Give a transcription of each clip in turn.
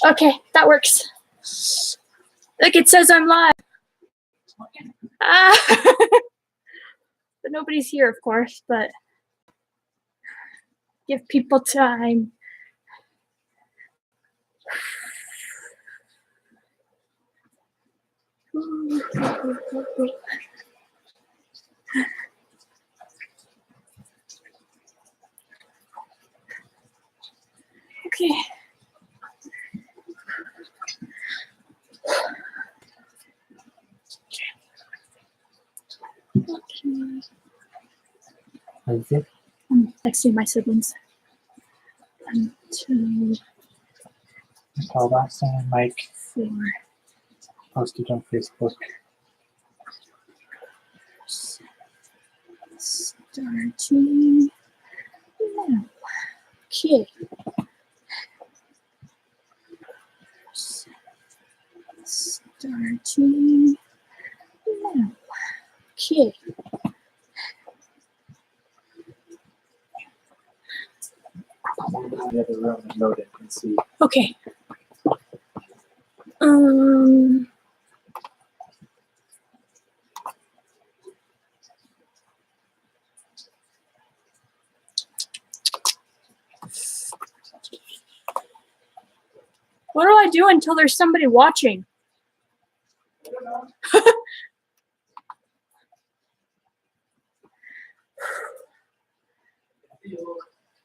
Okay, that works. Look, it says I'm live. Ah. But nobody's here, of course, but give people time. Okay. What is it? I'm texting my siblings. 1, 2, Call last time Mike 4. posted on Facebook. Starting now. Okay. Starting now. Okay. The other room and load it and see. Okay. What do I do until there's somebody watching?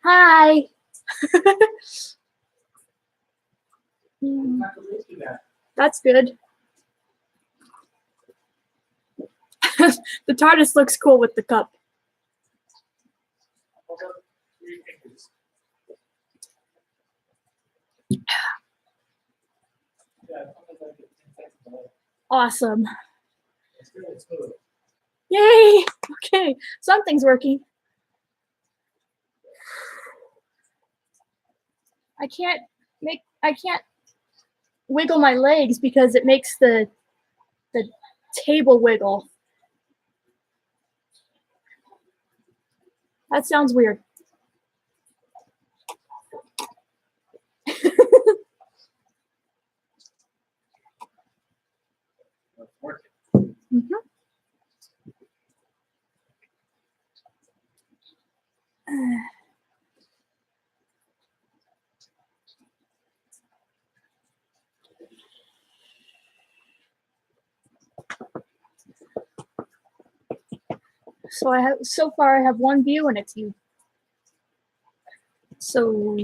Hi. That's good. The TARDIS looks cool with the cup. Awesome. Yay! Okay, something's working. I can't wiggle my legs because it makes the table wiggle. That sounds weird. So far I have one view and it's you. So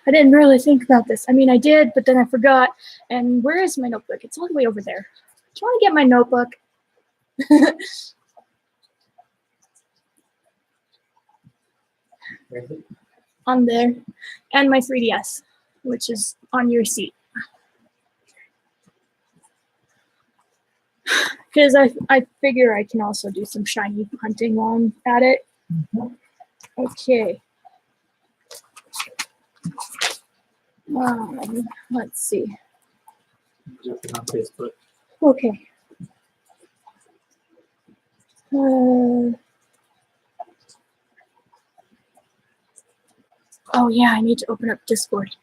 I didn't really think about this. I mean, I did, but then I forgot. And where is my notebook? It's all the way over there. Do you want to get my notebook? On there. And my 3DS, which is on your seat. Because I figure I can also do some shiny hunting while I'm at it. Okay. Let's see. Jumping on Facebook. Okay. Oh yeah, I need to open up Discord.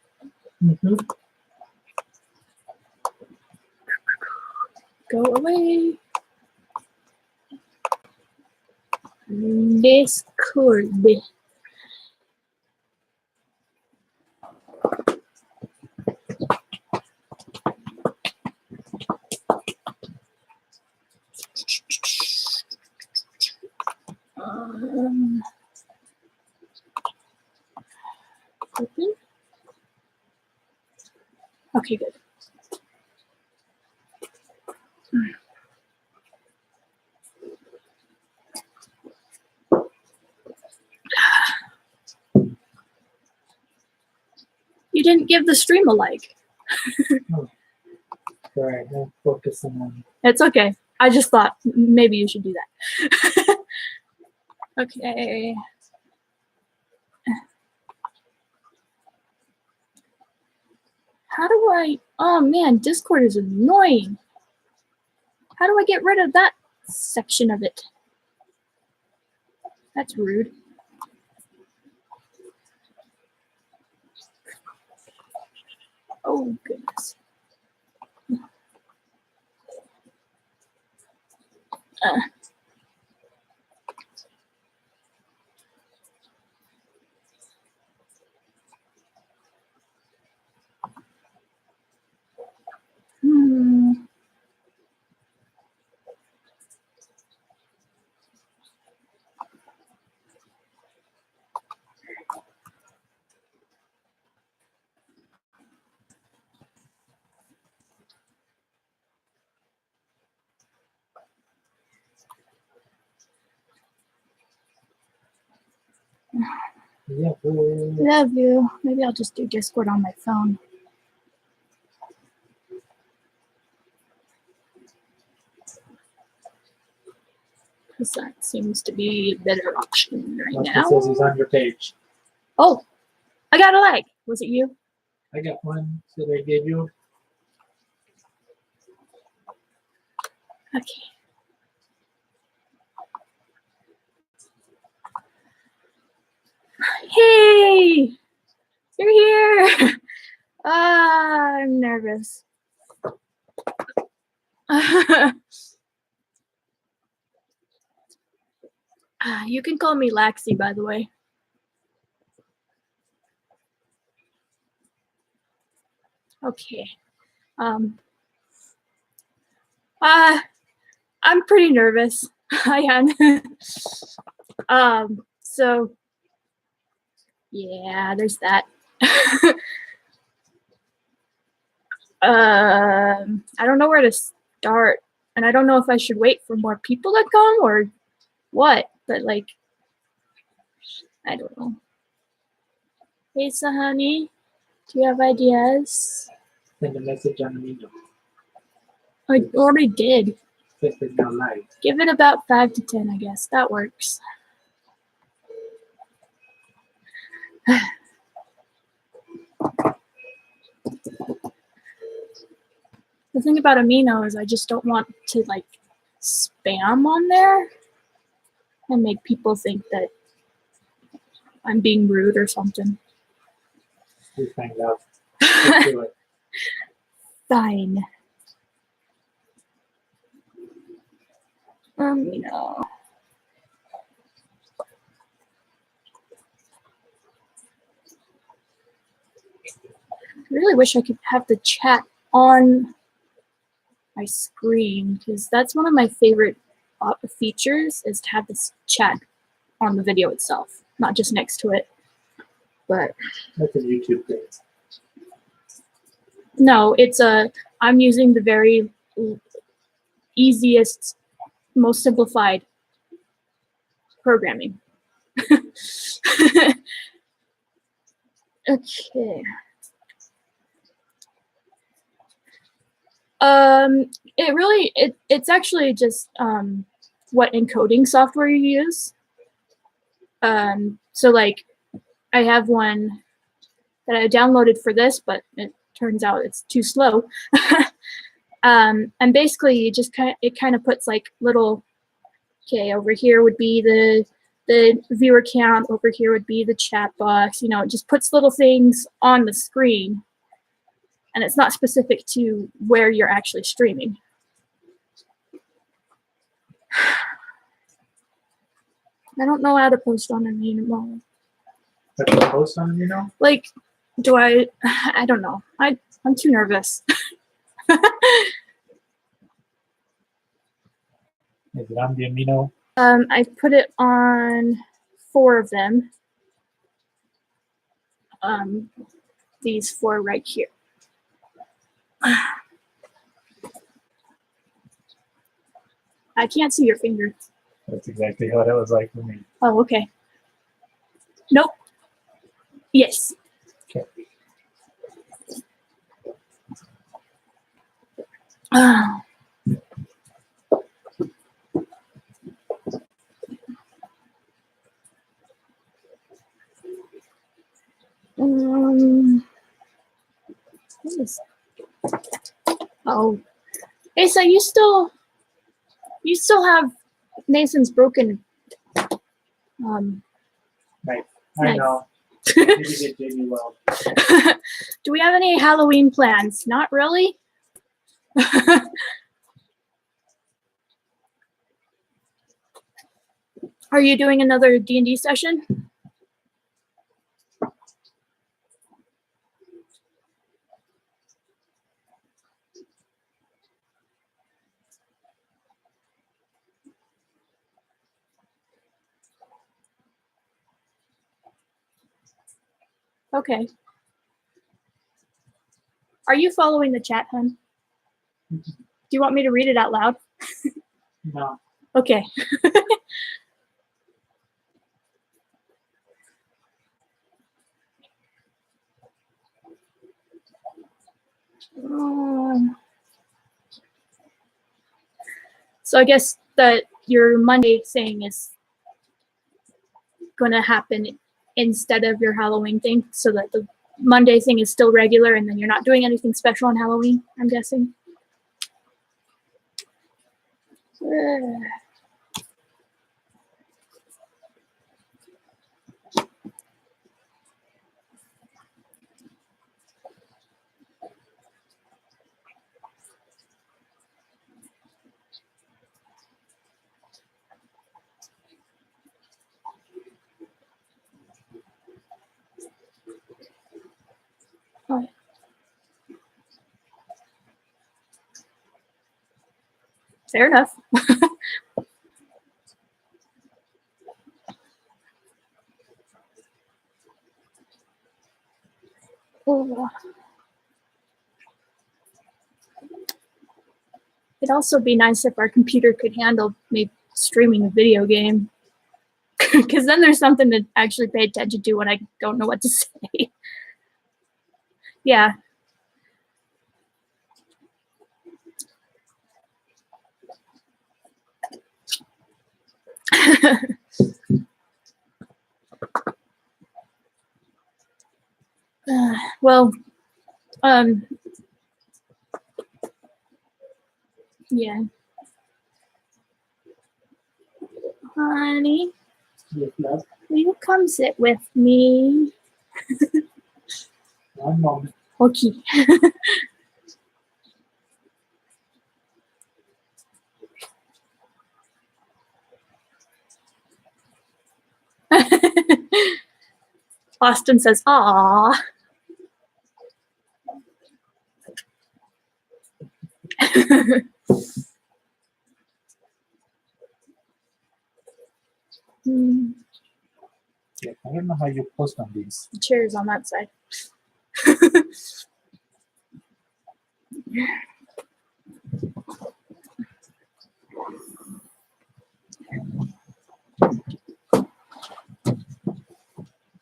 Go away. Discord. Open. Okay, good. You didn't give the stream a like. Oh. Sorry, I'm focusing on. It's okay. I just thought maybe you should do that. Okay. How do I? Oh man, Discord is annoying. How do I get rid of that section of it? That's rude. Oh, goodness. Uh. Hmm. Yeah. Love you. Maybe I'll just do Discord on my phone. Because that seems to be a better option right Austin now. says he's on your page. Oh, I got a leg. Was it you? I got one that I gave you. Okay. Hey, you're here. I'm nervous. You can call me Laxi, by the way. Okay. I'm pretty nervous. I am. So yeah, there's that. I don't know where to start, and I don't know if I should wait for more people to come or what, but like, I don't know. Hey, Sahani, do you have ideas? Send a message on the Mino. I already did. Says it's now live. Give it about 5 to 10, I guess. That works. The thing about Amino is I just don't want to like spam on there and make people think that I'm being rude or something. We find out. Let's do it. Fine. Amino. I really wish I could have the chat on my screen because that's one of my favorite features is to have this chat on the video itself, not just next to it. But That's a YouTube thing. no, it's I'm using the very easiest, most simplified programming. Okay. It's actually just what encoding software you use. So like I have one that I downloaded for this, but it turns out it's too slow. And basically you just kind of puts like little, okay, over here would be the viewer count, over here would be the chat box, you know, it just puts little things on the screen. And it's not specific to where you're actually streaming. I don't know how to post on an email. But you post on Mino? Like, do I don't know. I'm too nervous. Is it on the Amino? I put it on 4 of them. These 4 right here. I can't see your finger. That's exactly how that was like for me. Oh, okay. Nope. Yes. Okay. Oh. What is? Oh, hey, so you still have Nathan's broken. Nice. I Nice. know. Maybe get Jamie well. Do we have any Halloween plans? Not really. Are you doing another D&D session? Okay. Are you following the chat, hun? Do you want me to read it out loud? No. Okay. So I guess that your Monday thing is going to happen instead of your Halloween thing, so that the Monday thing is still regular, and then you're not doing anything special on Halloween, I'm guessing. Oh. Fair enough. It'd also be nice if our computer could handle me streaming a video game. Because then there's something to actually pay attention to when I don't know what to say. Yeah. Well, yeah. Honey, Yes, love. will you come sit with me? One moment. Okay. Austin says, "Aw." Yeah, I don't know how you post on these. The chair is on that side.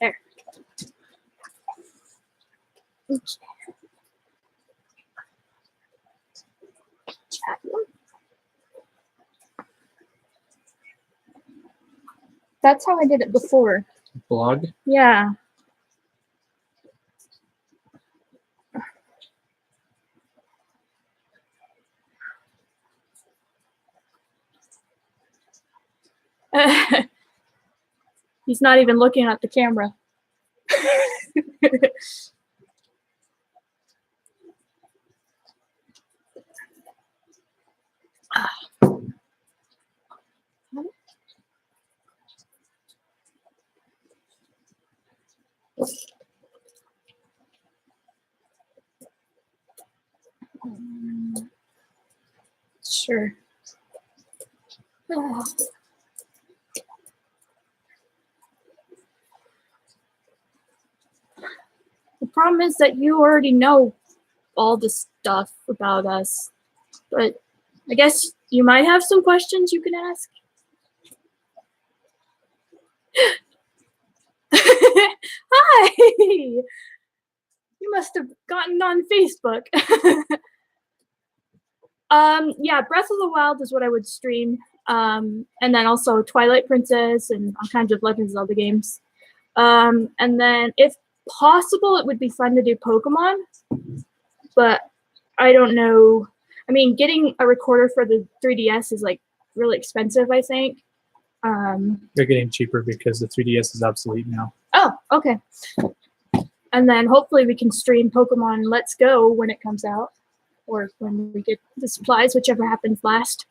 There. Oops. Chat room. That's how I did it before. Blog? Yeah. He's not even looking at the camera. Sure. The problem is that you already know all the stuff about us, but I guess you might have some questions you can ask. Hi! You must have gotten on Facebook. Yeah, Breath of the Wild is what I would stream. And then also Twilight Princess and all kinds of Legend of Zelda games. And then if possible, it would be fun to do Pokemon, but I don't know. I mean, getting a recorder for the 3DS is like really expensive, I think. They're getting cheaper because the 3DS is obsolete now. Oh, okay. And then hopefully we can stream Pokemon Let's Go when it comes out, or when we get the supplies, whichever happens last.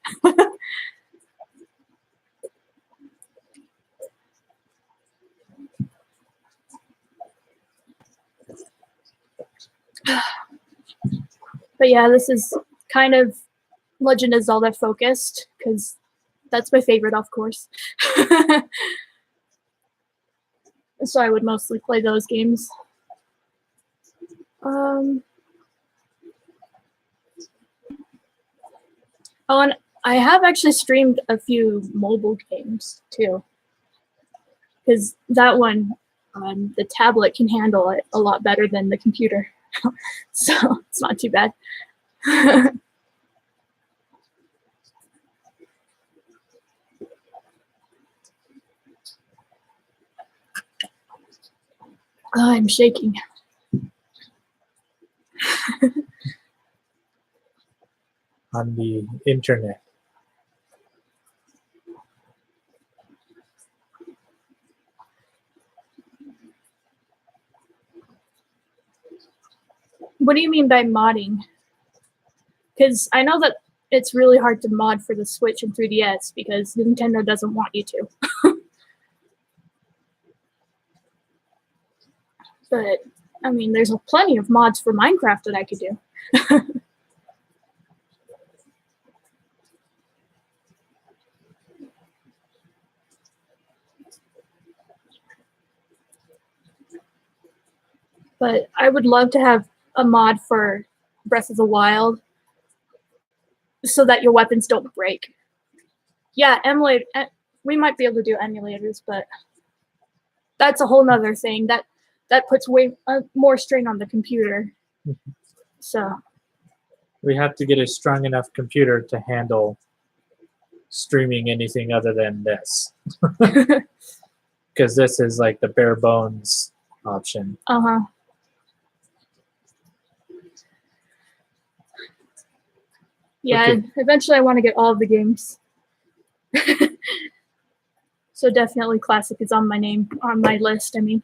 But yeah, this is kind of Legend of Zelda focused, because that's my favorite, of course. So I would mostly play those games. Oh, and I have actually streamed a few mobile games too, because that one, the tablet can handle it a lot better than the computer, so it's not too bad. Oh, I'm shaking. On the internet. What do you mean by modding? Because I know that it's really hard to mod for the Switch and 3DS because Nintendo doesn't want you to. But, I mean, there's plenty of mods for Minecraft that I could do. But I would love to have a mod for Breath of the Wild so that your weapons don't break. Yeah, emulate. We might be able to do emulators, but that's a whole nother thing. That puts way more strain on the computer. So We have to get a strong enough computer to handle streaming anything other than this. Because this is like the bare bones option. uh-huh. Yeah, Okay. eventually I want to get all of the games. So definitely Classic is on my list. I mean,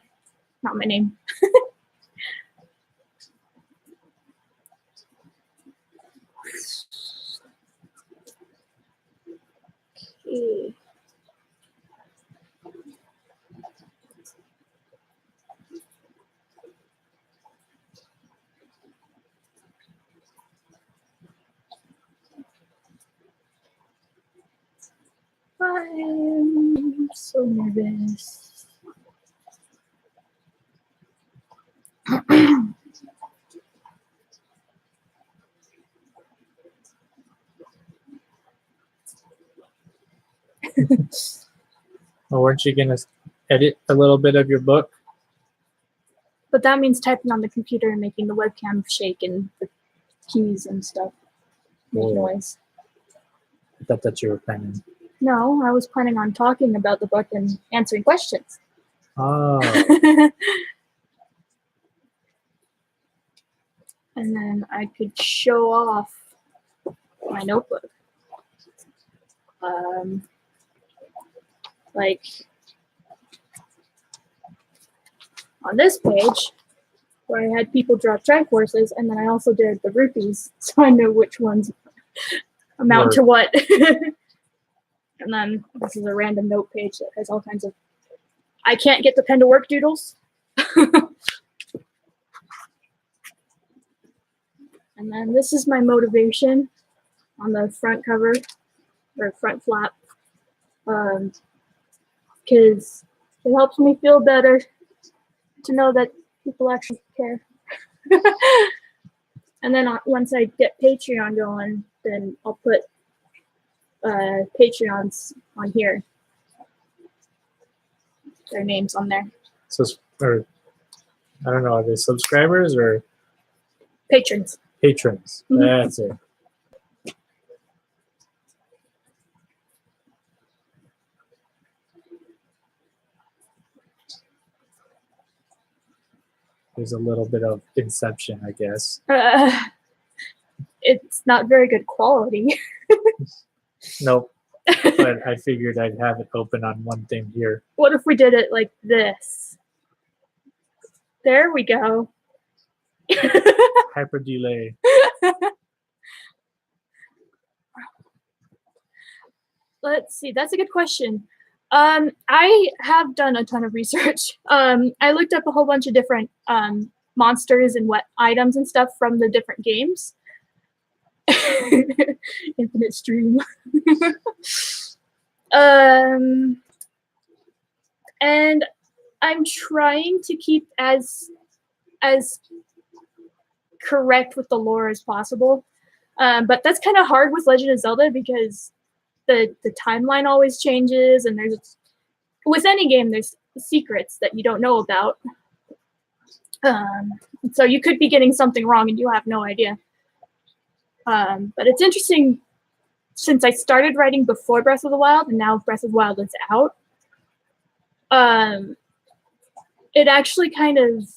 not my name. Okay. I'm so nervous. Well, weren't you going to edit a little bit of your book? But that means typing on the computer and making the webcam shake and the keys and stuff make Oh. noise. I thought that you were planning. No, I was planning on talking about the book and answering questions. Oh. And then I could show off my notebook. Like on this page, where I had people drop Triforces, and then I also did the rupees, so I know which ones amount to what. And then this is a random note page that has all kinds of I can't get the pen to work doodles. And then this is my motivation on the front cover, or front flap, because it helps me feel better to know that people actually care. And then once I get Patreon going, then I'll put Patreons on here. Their names on there. So, or I don't know, are they subscribers or Patrons. patrons? Mhm. That's it. There's a little bit of Inception, I guess. It's not very good quality. Nope. But I figured I'd have it open on one thing here. What if we did it like this? There we go. Hyper delay. Let's see. That's a good question. I have done a ton of research. I looked up a whole bunch of different monsters and what items and stuff from the different games. Infinite stream. And I'm trying to keep as correct with the lore as possible. But that's kind of hard with Legend of Zelda because the timeline always changes, and there's with any game there's secrets that you don't know about. So you could be getting something wrong and you have no idea. But it's interesting since I started writing before Breath of the Wild and now Breath of the Wild is out. It actually kind of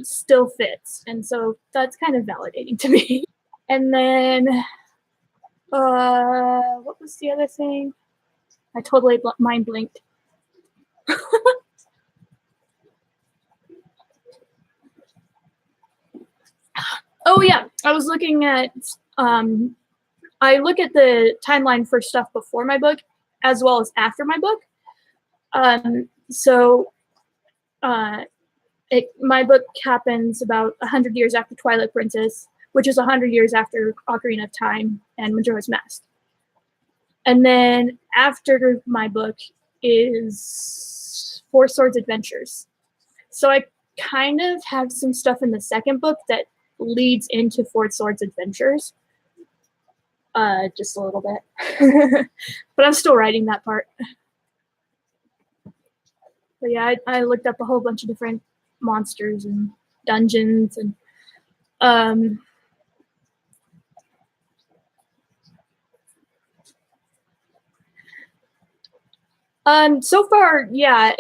still fits, and so that's kind of validating to me. And then what was the other thing? I totally mind blinked. Oh yeah, I was looking at I look at the timeline for stuff before my book as well as after my book. My book happens about 100 years after Twilight Princess, which is 100 years after Ocarina of Time and Majora's Mask. And then after my book is Four Swords Adventures. So I kind of have some stuff in the second book that leads into Four Swords Adventures. Just a little bit. But I'm still writing that part. But yeah, I looked up a whole bunch of different monsters and dungeons and so far, yeah,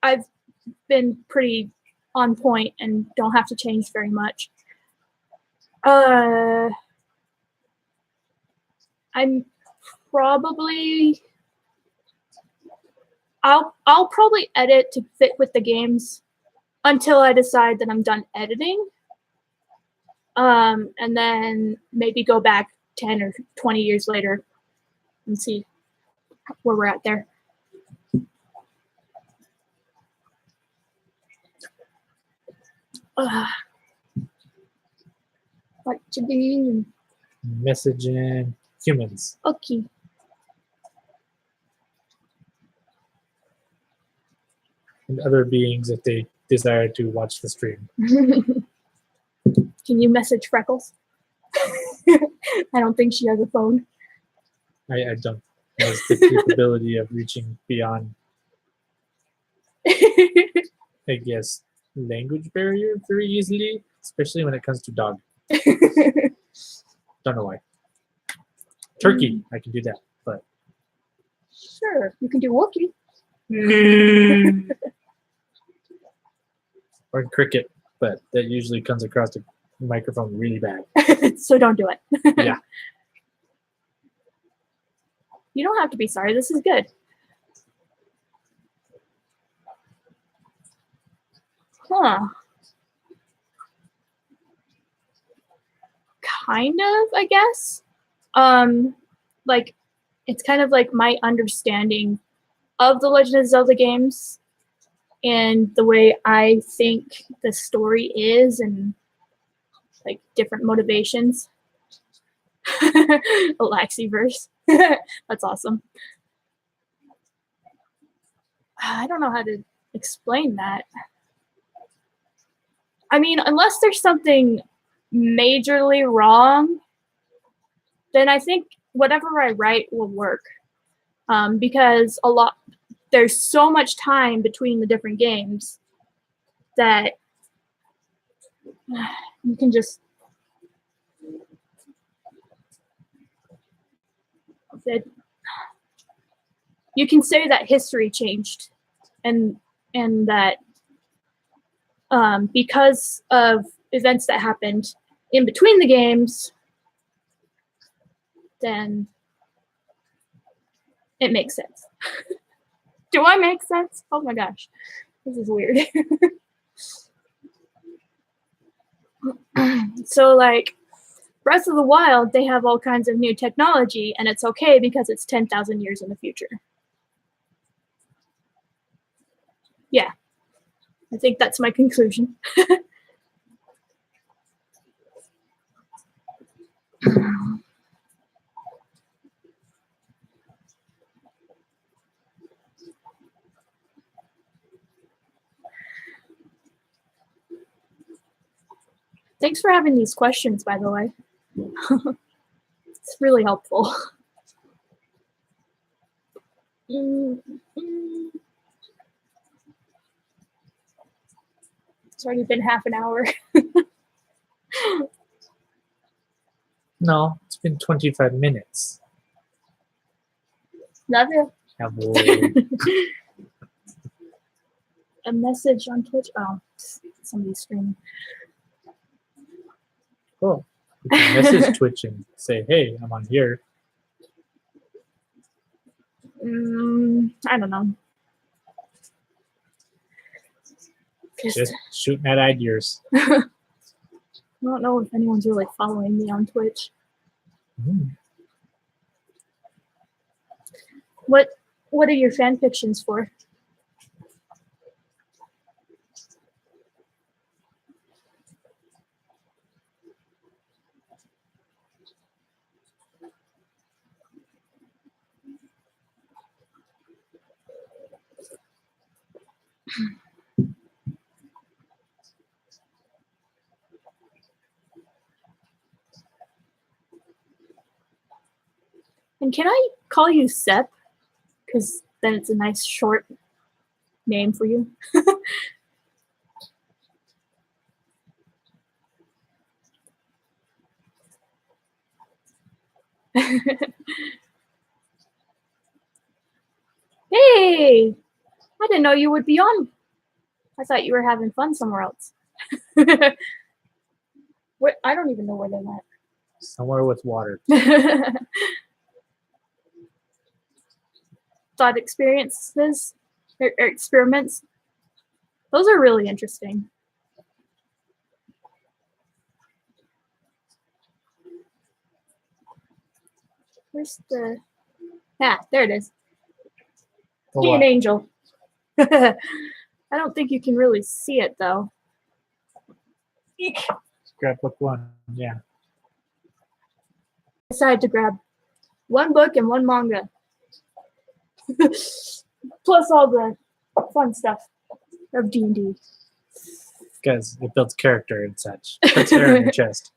I've been pretty on point and don't have to change very much. I'm probably I'll probably edit to fit with the games until I decide that I'm done editing. And then maybe go back 10 or 20 years later and see where we're at there. What to do? Messaging humans. Okay. And other beings if they desire to watch the stream. Can you message Freckles? I don't think she has a phone. I don't. Has the capability of reaching beyond, I guess, language barrier very easily, especially when it comes to dog. Don't know why. Turkey, I can do that, but Sure, you can do Wookiee. or cricket, but that usually comes across the microphone really bad. So don't do it. Yeah. You don't have to be sorry. This is good. Huh. Kind of, I guess. Like, it's kind of like my understanding of the Legend of Zelda games and the way I think the story is and like different motivations. Alaxiverse. That's awesome. I don't know how to explain that. I mean, unless there's something majorly wrong, then I think whatever I write will work. Because there's so much time between the different games that you can just you can say that history changed and that because of events that happened in between the games, then it makes sense. Do I make sense? Oh my gosh, this is weird. So like Breath of the Wild, they have all kinds of new technology, and it's okay because it's 10,000 years in the future. Yeah, I think that's my conclusion. Thanks for having these questions, by the way. It's really helpful. It's already been half an hour. No, it's been 25 minutes. Love you. Jawohl. A message on Twitch. Oh, somebody's streaming. Cool. You can message Twitch and say, hey, I'm on here. I don't know. Just shooting at ideas. I don't know if anyone's really following me on Twitch. What are your fan fictions for? And can I call you Sep? Because then it's a nice short name for you. Hey! I didn't know you would be on. I thought you were having fun somewhere else. What? I don't even know where they're at. Somewhere with water. Thought experiences or experiments. Those are really interesting. Where's the... there it is. Be an angel. I don't think you can really see it, though. Grab book one, yeah. I decided to grab one book and one manga. Plus all the fun stuff of D&D. Because it builds character and such. Puts hair on your chest.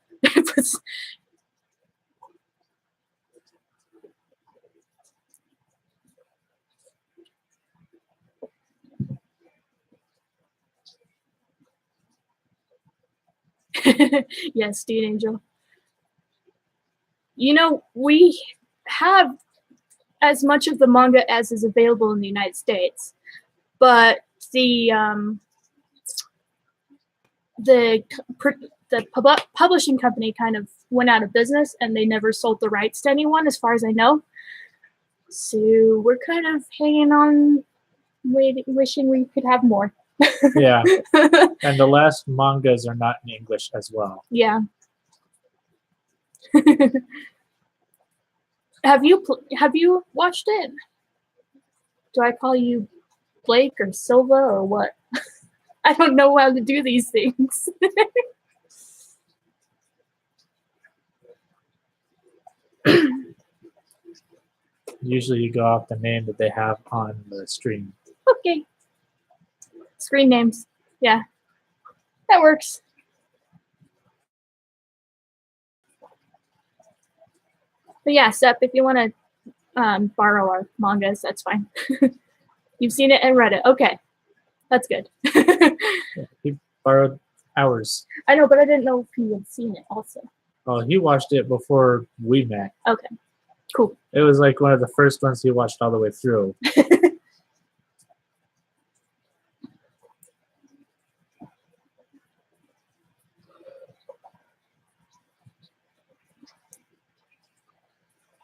Yes, Dean Angel. You know, we have as much of the manga as is available in the United States, but the publishing company kind of went out of business, and they never sold the rights to anyone, as far as I know. So we're kind of hanging on, wishing we could have more. Yeah, and the last mangas are not in English as well. Yeah. Have you watched it? Do I call you Blake or Silva or what? I don't know how to do these things. Usually you go off the name that they have on the stream. Okay. Screen names. Yeah. That works. But yeah, Sep, if you want to borrow our mangas, that's fine. You've seen it and read it. Okay. That's good. Yeah, he borrowed ours. I know, but I didn't know if he had seen it also. Oh, he watched it before we met. Okay. Cool. It was like one of the first ones he watched all the way through.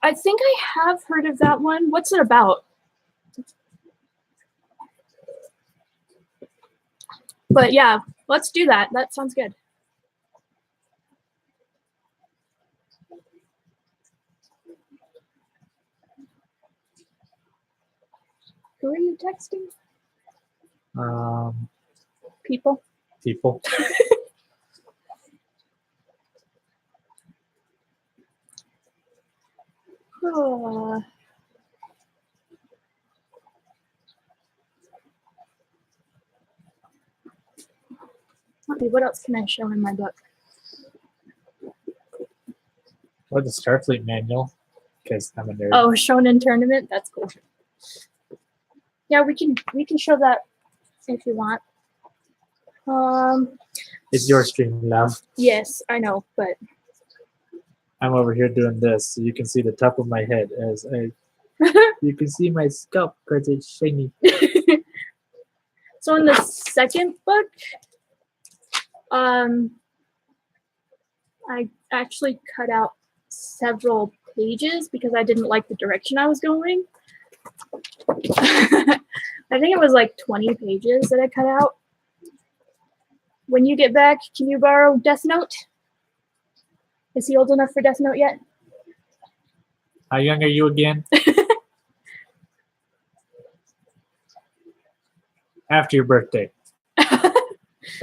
I think I have heard of that one. What's it about? But yeah, let's do that. That sounds good. Who are you texting? People. People. What else can I show in my book? Or the Starfleet manual, because I'm a nerd. Oh, Shonen Tournament. That's cool. Yeah, we can show that if you want. It's your stream, love. Yes, I know, but I'm over here doing this, so you can see the top of my head as you can see my scalp because it's shiny. So in the second book, I actually cut out several pages because I didn't like the direction I was going. I think it was like 20 pages that I cut out. When you get back, can you borrow Death Note? Is he old enough for Death Note yet? How young are you again? After your birthday.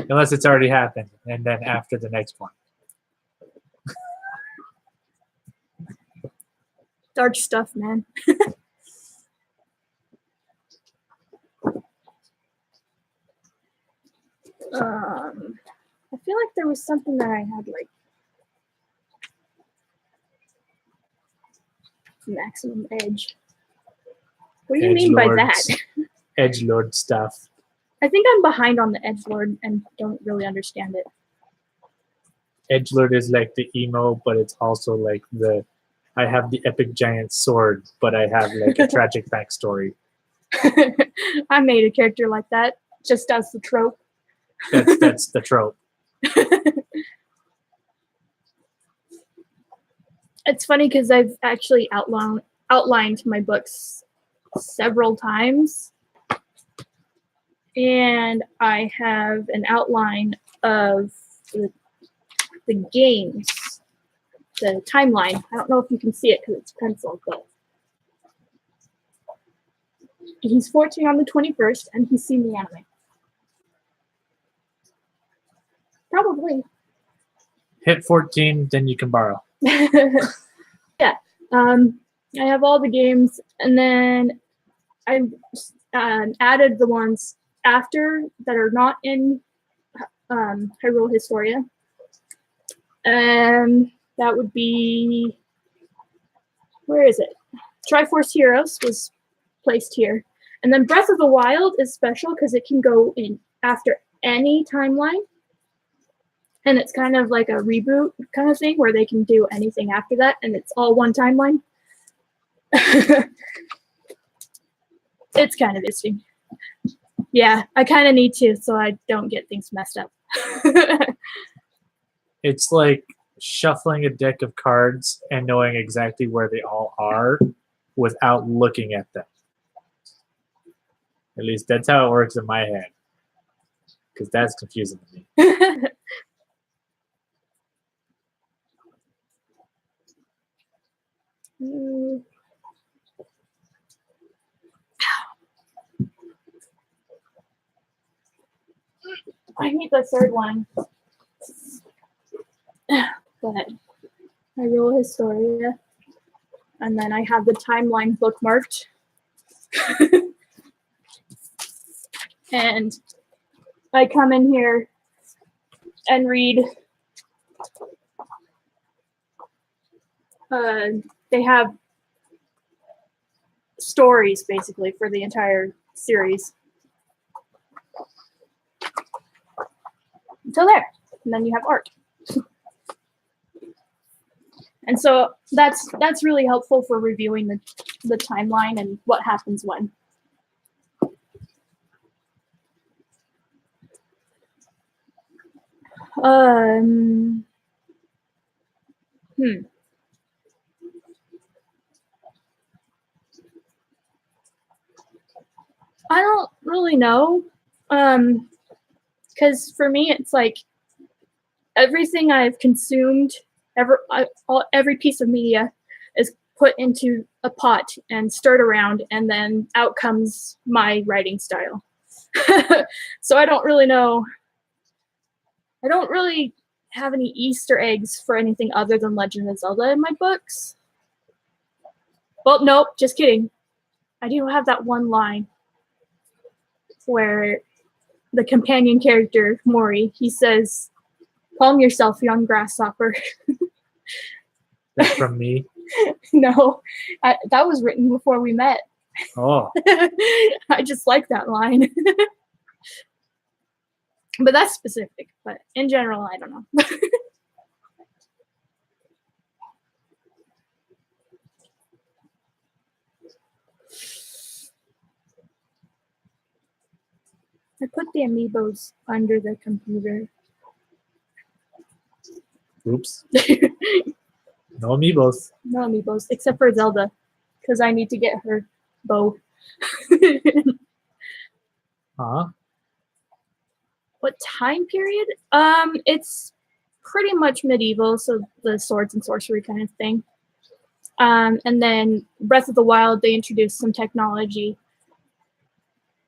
Unless it's already happened, and then after the next one. Dark stuff, man. I feel like there was something that I had like maximum edge. What do you mean by that? Edgelord stuff. I think I'm behind on the edgelord and don't really understand it. Edgelord is like the emo, but it's also like the I have the epic giant sword, but I have like a tragic backstory. I made a character like that, just as the trope. That's the trope. It's funny because I've actually outlined my books several times. And I have an outline of the games, the timeline. I don't know if you can see it because it's penciled, but he's 14 on the 21st, and he's seen the anime. Probably. Hit 14, then you can borrow. Yeah. I have all the games, and then I added the ones after that are not in Hyrule Historia. That would be, where is it? Triforce Heroes was placed here. And then Breath of the Wild is special because it can go in after any timeline. And it's kind of like a reboot kind of thing where they can do anything after that, and it's all one timeline. It's kind of interesting. Yeah, I kind of need to so I don't get things messed up. It's like shuffling a deck of cards and knowing exactly where they all are without looking at them. At least that's how it works in my head. Because that's confusing to me. I need the third one. Go ahead. Hyrule Historia. And then I have the timeline bookmarked. And I come in here and read. They have stories basically for the entire series. Until there. And then you have art. And so that's really helpful for reviewing the timeline and what happens when. I don't really know. Because for me, it's like everything I've consumed every piece of media is put into a pot and stirred around, and then out comes my writing style. So I don't really know. I don't really have any Easter eggs for anything other than Legend of Zelda in my books. Well, nope, just kidding. I do have that one line where the companion character, Mori, he says, "Calm yourself, young grasshopper." That's from me. No, that was written before we met. Oh, I just like that line. But that's specific. But in general, I don't know. I put the amiibos under the computer. oops. No amiibos. No amiibos, except for Zelda, because I need to get her bow. Huh? What time period? It's pretty much medieval, so the swords and sorcery kind of thing. And then Breath of the Wild, they introduced some technology.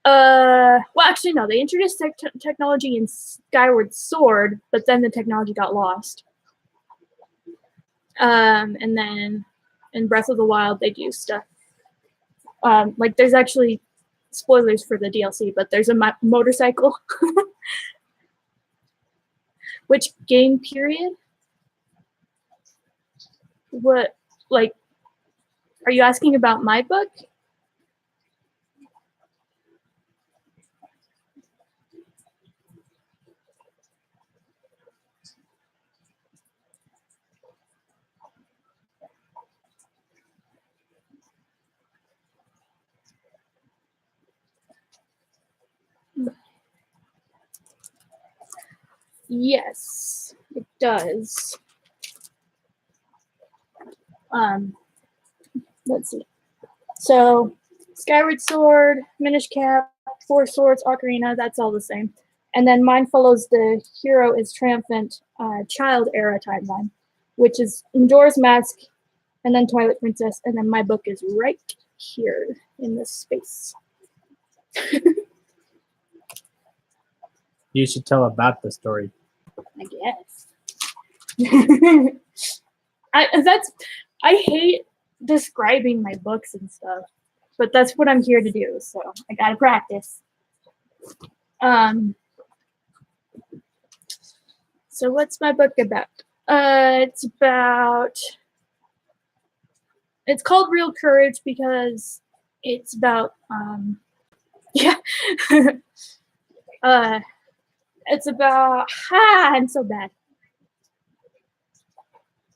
Well, actually, no, they introduced technology in Skyward Sword, but then the technology got lost. And then in Breath of the Wild, they do stuff. Like, there's actually spoilers for the DLC, but there's a motorcycle. Which game period? What, like, are you asking about my book? Yes, it does. Let's see. So, Skyward Sword, Minish Cap, Four Swords, Ocarina, that's all the same. And then mine follows the Hero is Triumphant Child Era timeline, which is Majora's Mask, and then Twilight Princess, and then my book is right here in this space. You should tell about the story. I guess. I hate describing my books and stuff, but that's what I'm here to do, so I gotta practice. So what's my book about? It's called Real Courage because it's about yeah. It's about I'm so bad.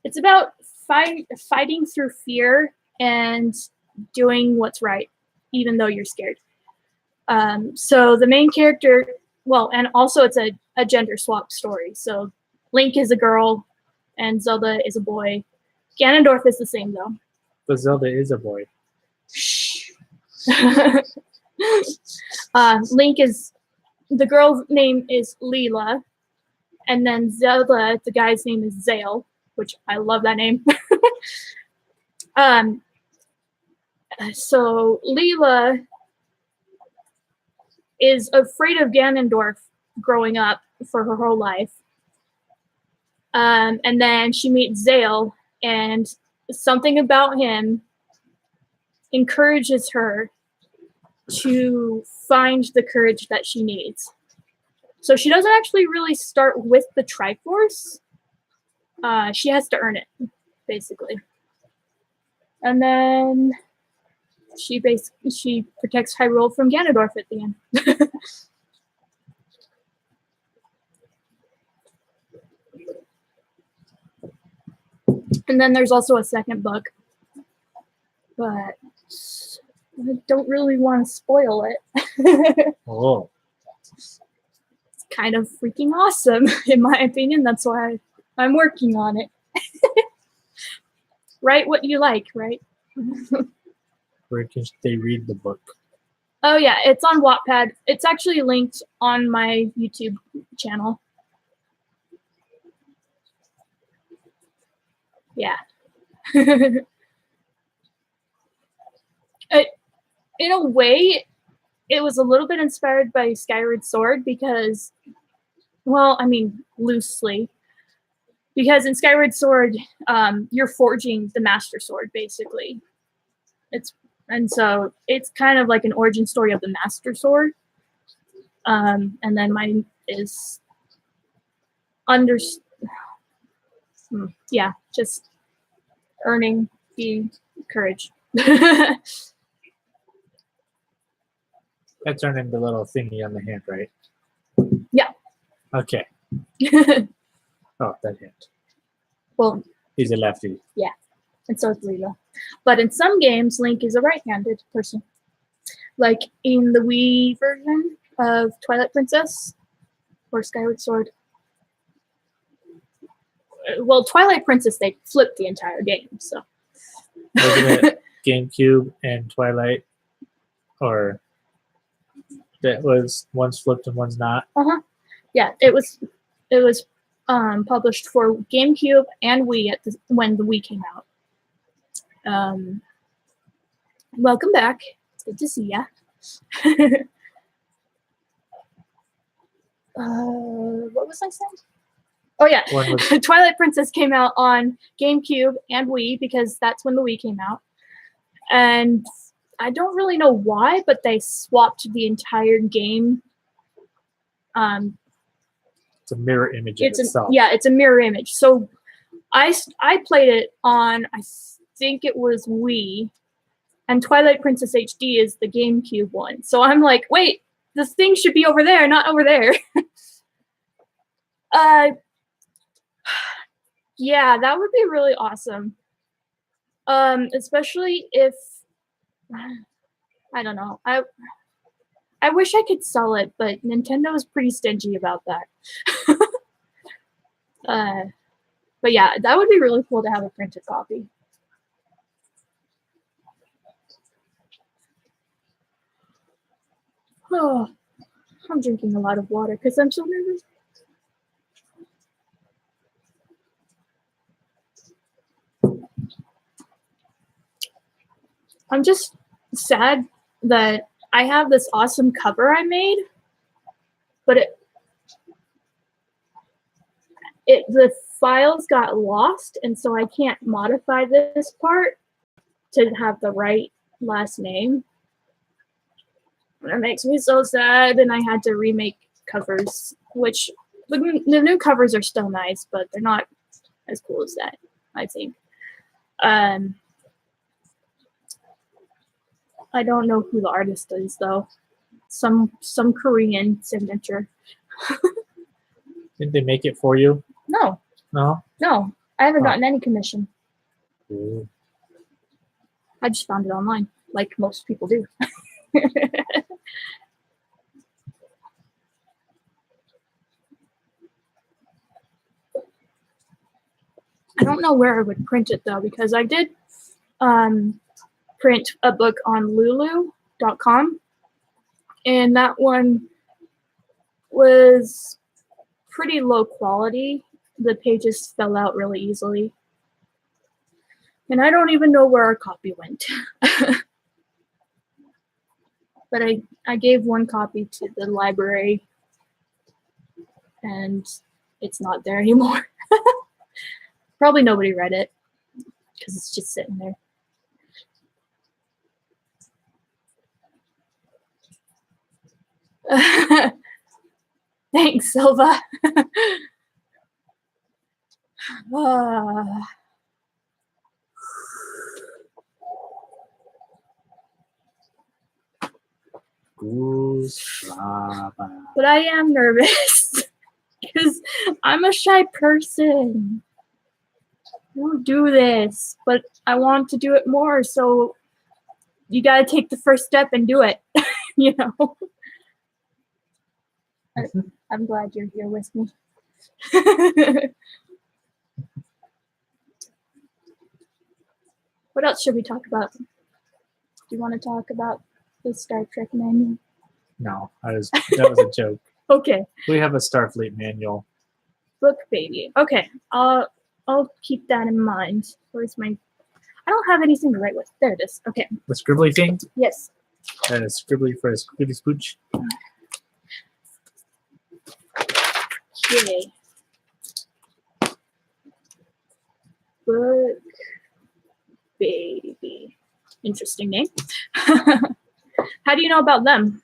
It's about fighting through fear and doing what's right, even though you're scared. So the main character, well, and also it's a gender swap story. So Link is a girl and Zelda is a boy. Ganondorf is the same though. But Zelda is a boy. Link is, the girl's name is Leela, and then Zelda, the guy's name is Zale, which I love that name. So Leela is afraid of Ganondorf growing up for her whole life. And then she meets Zale, and something about him encourages her to find the courage that she needs. So she doesn't actually really start with the Triforce. She has to earn it, basically. And then she protects Hyrule from Ganondorf at the end. And then there's also a second book, but I don't really want to spoil it. Oh. It's kind of freaking awesome, in my opinion. That's why I'm working on it. Write what you like, right? Where can they read the book? Oh yeah, it's on Wattpad. It's actually linked on my YouTube channel. Yeah. In a way, it was a little bit inspired by Skyward Sword because, well, I mean, loosely. Because in Skyward Sword, you're forging the Master Sword, basically. And so it's kind of like an origin story of the Master Sword. And then mine is just earning the courage. That's earning the little thingy on the hand, right? Yeah. Okay. Oh, that hand. Well, He's a lefty. Yeah, and so is Leela. But in some games, Link is a right-handed person. Like in the Wii version of Twilight Princess or Skyward Sword. Well, Twilight Princess, they flipped the entire game, so. Wasn't it GameCube and Twilight? Or that was one's flipped and one's not? Yeah, it was published for GameCube and Wii when the Wii came out. Welcome back. It's good to see ya. What was I saying? Oh yeah, Twilight Princess came out on GameCube and Wii because that's when the Wii came out. And I don't really know why, but they swapped the entire game. It's a mirror image of itself. Yeah, it's a mirror image. So I played it on, I think it was Wii, and Twilight Princess HD is the GameCube one. So I'm like, wait, this thing should be over there, not over there. Yeah, that would be really awesome. Especially if, I don't know, I wish I could sell it, but Nintendo is pretty stingy about that. But yeah, that would be really cool to have a printed copy. Oh, I'm drinking a lot of water because I'm so nervous. I'm just sad that I have this awesome cover I made, but the files got lost, and so I can't modify this part to have the right last name. That makes me so sad, and I had to remake covers, which the new covers are still nice, but they're not as cool as that, I think. I don't know who the artist is, though. Some Korean signature. Didn't they make it for you? No. No? No. I haven't gotten any commission. Ooh. I just found it online, like most people do. I don't know where I would print it, though, because I did print a book on lulu.com, and that one was pretty low quality. The pages fell out really easily. And I don't even know where our copy went. But I gave one copy to the library, and it's not there anymore. Probably nobody read it because it's just sitting there. Thanks, Silva. But I am nervous because I'm a shy person. I don't do this, but I want to do it more. So you got to take the first step and do it, you know. I'm glad you're here with me. What else should we talk about? Do you want to talk about the Star Trek manual? No, that was a joke. Okay. We have a Starfleet manual. Book baby. Okay. I'll keep that in mind. Where's my? I don't have anything to write with. There it is. Okay. The scribbly thing. Yes. Scribbly for a scribbly spooch. Okay. Book baby. Interesting name. How do you know about them?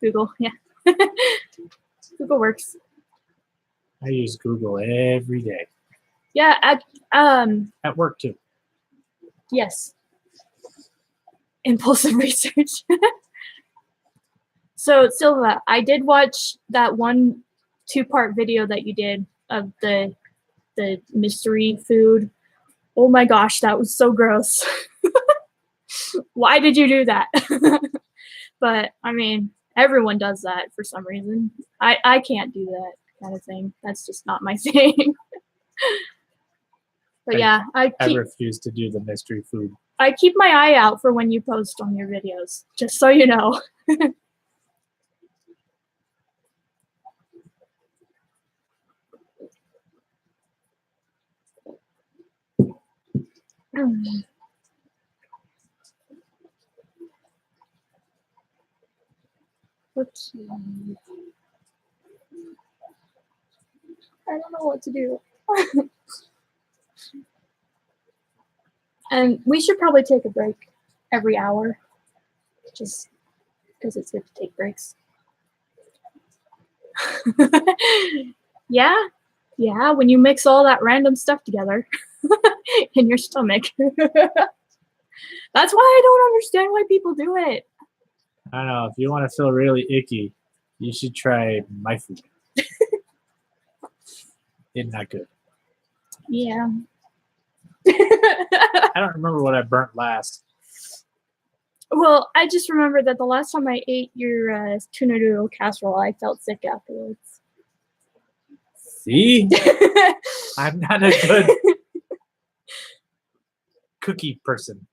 Google, yeah. Google works. I use Google every day. Yeah, At work too. yes. Impulsive research. So Silva, I did watch that one 2-part video that you did of the mystery food. Oh my gosh, that was so gross. Why did you do that? But I mean, everyone does that for some reason. I can't do that kind of thing. That's just not my thing. But yeah, I refuse to do the mystery food. I keep my eye out for when you post on your videos, just so you know. Let's see. I don't know what to do. And we should probably take a break every hour, just because it's good to take breaks. Yeah, when you mix all that random stuff together in your stomach. That's why I don't understand why people do it. I don't know. If you want to feel really icky, you should try my food. It's not good. Yeah. I don't remember what I burnt last. Well, I just remember that the last time I ate your tuna noodle casserole, I felt sick afterwards. See? I'm not a good cookie person.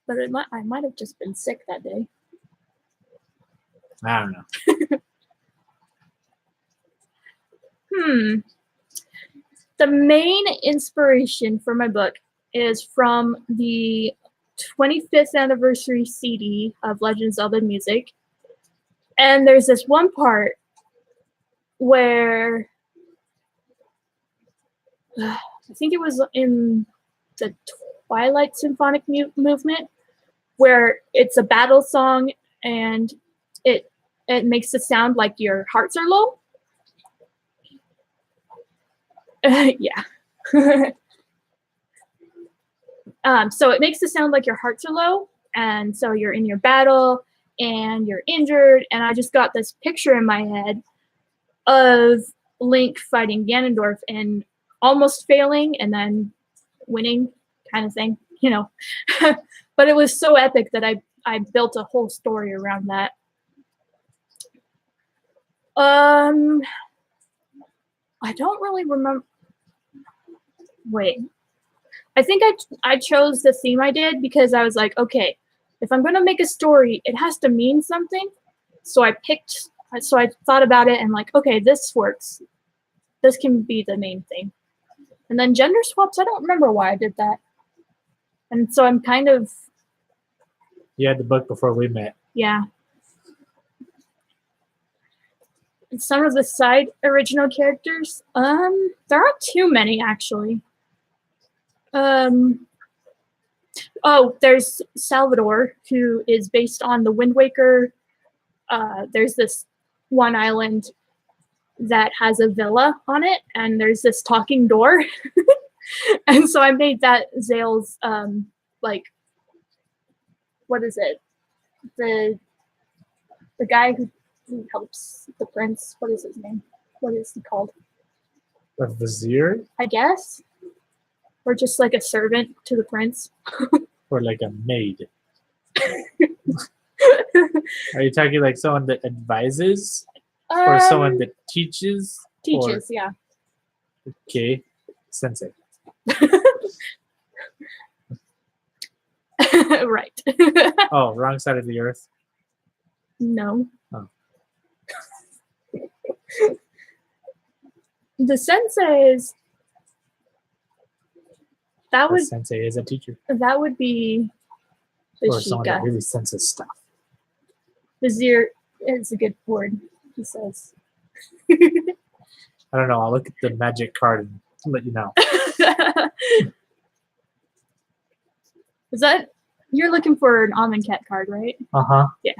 But I might have just been sick that day. I don't know. The main inspiration for my book is from the 25th anniversary CD of Legend of Zelda music. And there's this one part where I think it was in the Twilight Symphonic movement, where it's a battle song and it makes it sound like your hearts are low. Yeah. So it makes it sound like your hearts are low, and so you're in your battle and you're injured, and I just got this picture in my head of Link fighting Ganondorf and almost failing and then winning, kind of thing, you know. But it was so epic that I built a whole story around that. I don't really remember. Wait. I think I chose the theme I did because I was like, okay, if I'm going to make a story, it has to mean something. So I thought about it and like, okay, this works. This can be the main thing. And then gender swaps, I don't remember why I did that. And so I'm kind of... You had the book before we met. Yeah. And some of the side original characters, there aren't too many actually. Oh, there's Salvador, who is based on the Wind Waker. There's this one island that has a villa on it, and there's this talking door. And so I made that Zale's, like, what is it? The guy who helps the prince. What is his name? What is he called? A vizier? I guess. Or just like a servant to the prince. Or like a maid. Are you talking like someone that advises? Or someone that teaches? Teaches, yeah. Okay, sensei. Right. Oh, wrong side of the earth. No. Oh. The sensei is that The would sensei is a teacher. be the Or someone that Sheikah. really senses stuff. Vizier is a good word, he says. I don't know. I'll look at the magic card and let you know. Is that you're looking for an almond cat card, right? Uh-huh. Yeah.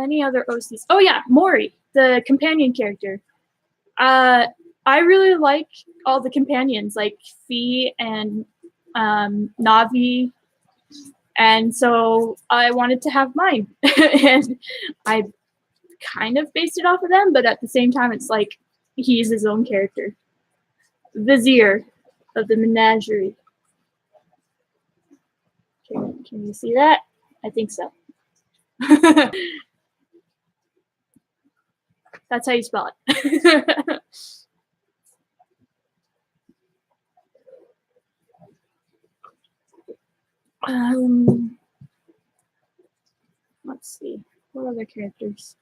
Any other OCs? Oh yeah, Mori, the companion character. I really like all the companions, like Fee and Navi, and so I wanted to have mine, and I kind of based it off of them, but at the same time, it's like he's his own character. Vizier of the menagerie. Can you see that? I think so. That's how you spell it. Let's see. What other characters?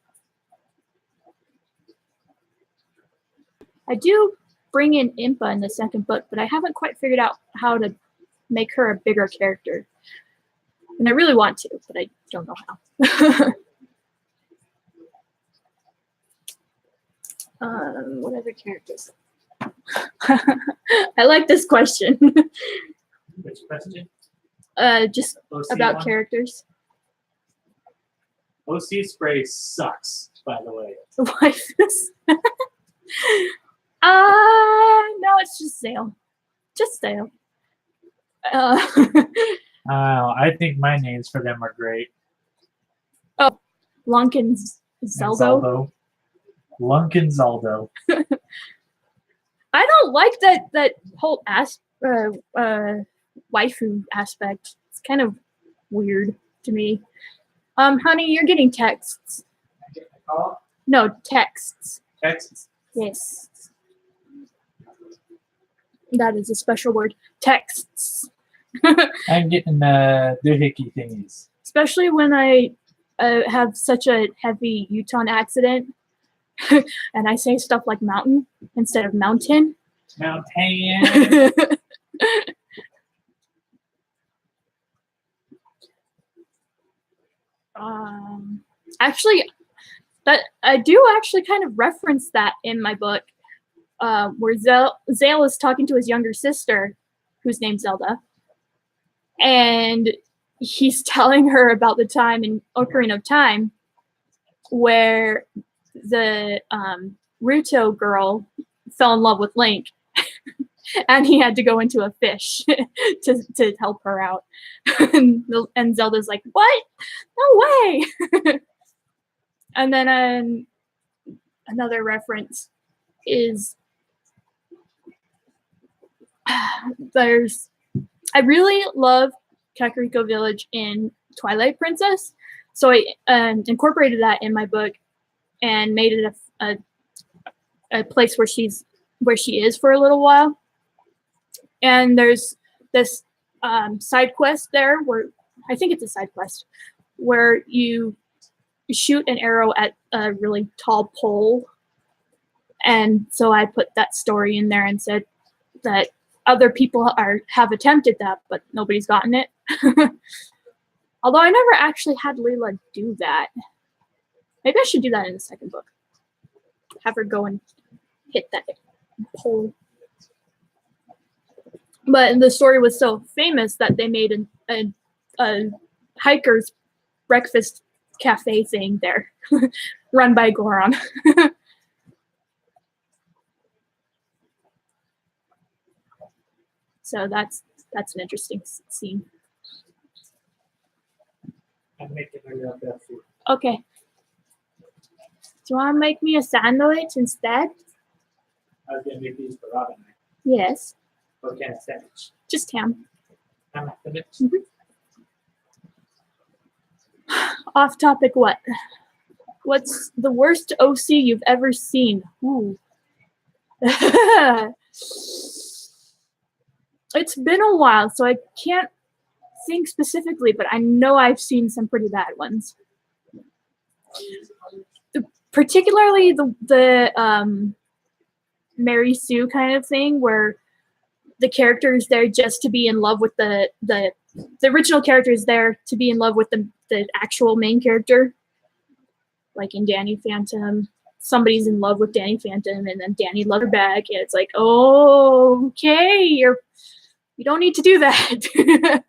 I do bring in Impa in the second book, but I haven't quite figured out how to make her a bigger character. And I really want to, but I don't know how. What other characters? I like this question. Which question? Just OC about one? characters. OC spray sucks, by the way. Waifus. No, it's just Zale. Just Zale. I think my names for them are great. Lunkin's And Zelda. Lunkin Zaldo. I don't like that whole waifu aspect. It's kind of weird to me. Honey, you're getting texts. Call? No, texts. Texts. Yes. That is a special word. Texts. I'm getting doohickey thingies. Especially when I have such a heavy Utah accent and I say stuff like mountain instead of mountain. Mountain. Actually, that I do actually kind of reference that in my book, where Zale is talking to his younger sister, who's named Zelda, and he's telling her about the time in Ocarina of Time where the Ruto girl fell in love with Link, and he had to go into a fish to help her out. And Zelda's like, "What? No way!" And then another reference is I really love Kakariko Village in Twilight Princess, so I incorporated that in my book and made it a place where she is for a little while. And there's this side quest there where I think it's a side quest where you shoot an arrow at a really tall pole. And so I put that story in there and said that other people have attempted that, but nobody's gotten it. Although I never actually had Leela do that. Maybe I should do that in the second book. Have her go and hit that pole. But the story was so famous that they made a hiker's breakfast cafe thing there, run by Goron. So that's an interesting scene. I'm making a real bad food. Okay. Do you want to make me a sandwich instead? I was gonna make these for Robin. Yes. What kind of sandwich? Just ham. Ham sandwich. Mhm. Off topic, what? What's the worst OC you've ever seen? Ooh. It's been a while, so I can't think specifically, but I know I've seen some pretty bad ones. Particularly the Mary Sue kind of thing, where the character is there just to be in love with the original character is there to be in love with the actual main character. Like in Danny Phantom, somebody's in love with Danny Phantom, and then Danny loves her back, and it's like, oh, okay, you don't need to do that.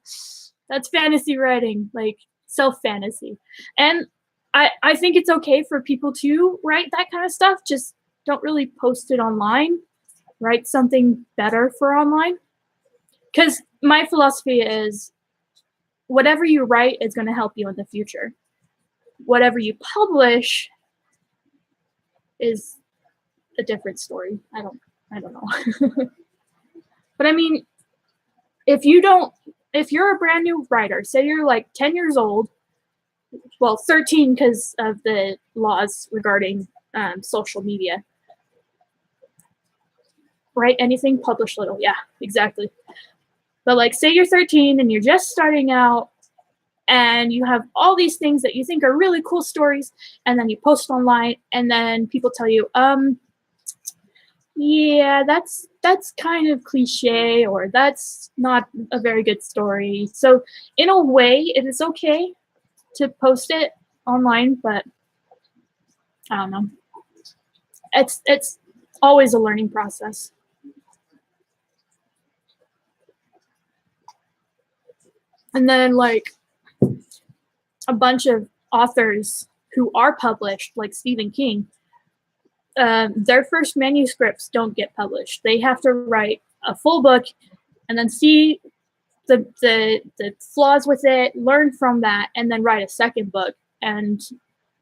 That's fantasy writing, like self-fantasy. And I think it's okay for people to write that kind of stuff, just don't really post it online. Write something better for online. Because my philosophy is whatever you write is going to help you in the future. Whatever you publish is a different story. I don't know. But I mean, if you're a brand new writer, say you're like 10 years old, well, 13 because of the laws regarding social media. Write anything, publish little. Yeah, exactly. But like, say you're 13 and you're just starting out and you have all these things that you think are really cool stories, and then you post online, and then people tell you, yeah, that's kind of cliche, or that's not a very good story. So in a way, it is okay to post it online, but I don't know. It's always a learning process. And then like a bunch of authors who are published, like Stephen King, their first manuscripts don't get published. They have to write a full book and then see the flaws with it, learn from that, and then write a second book. And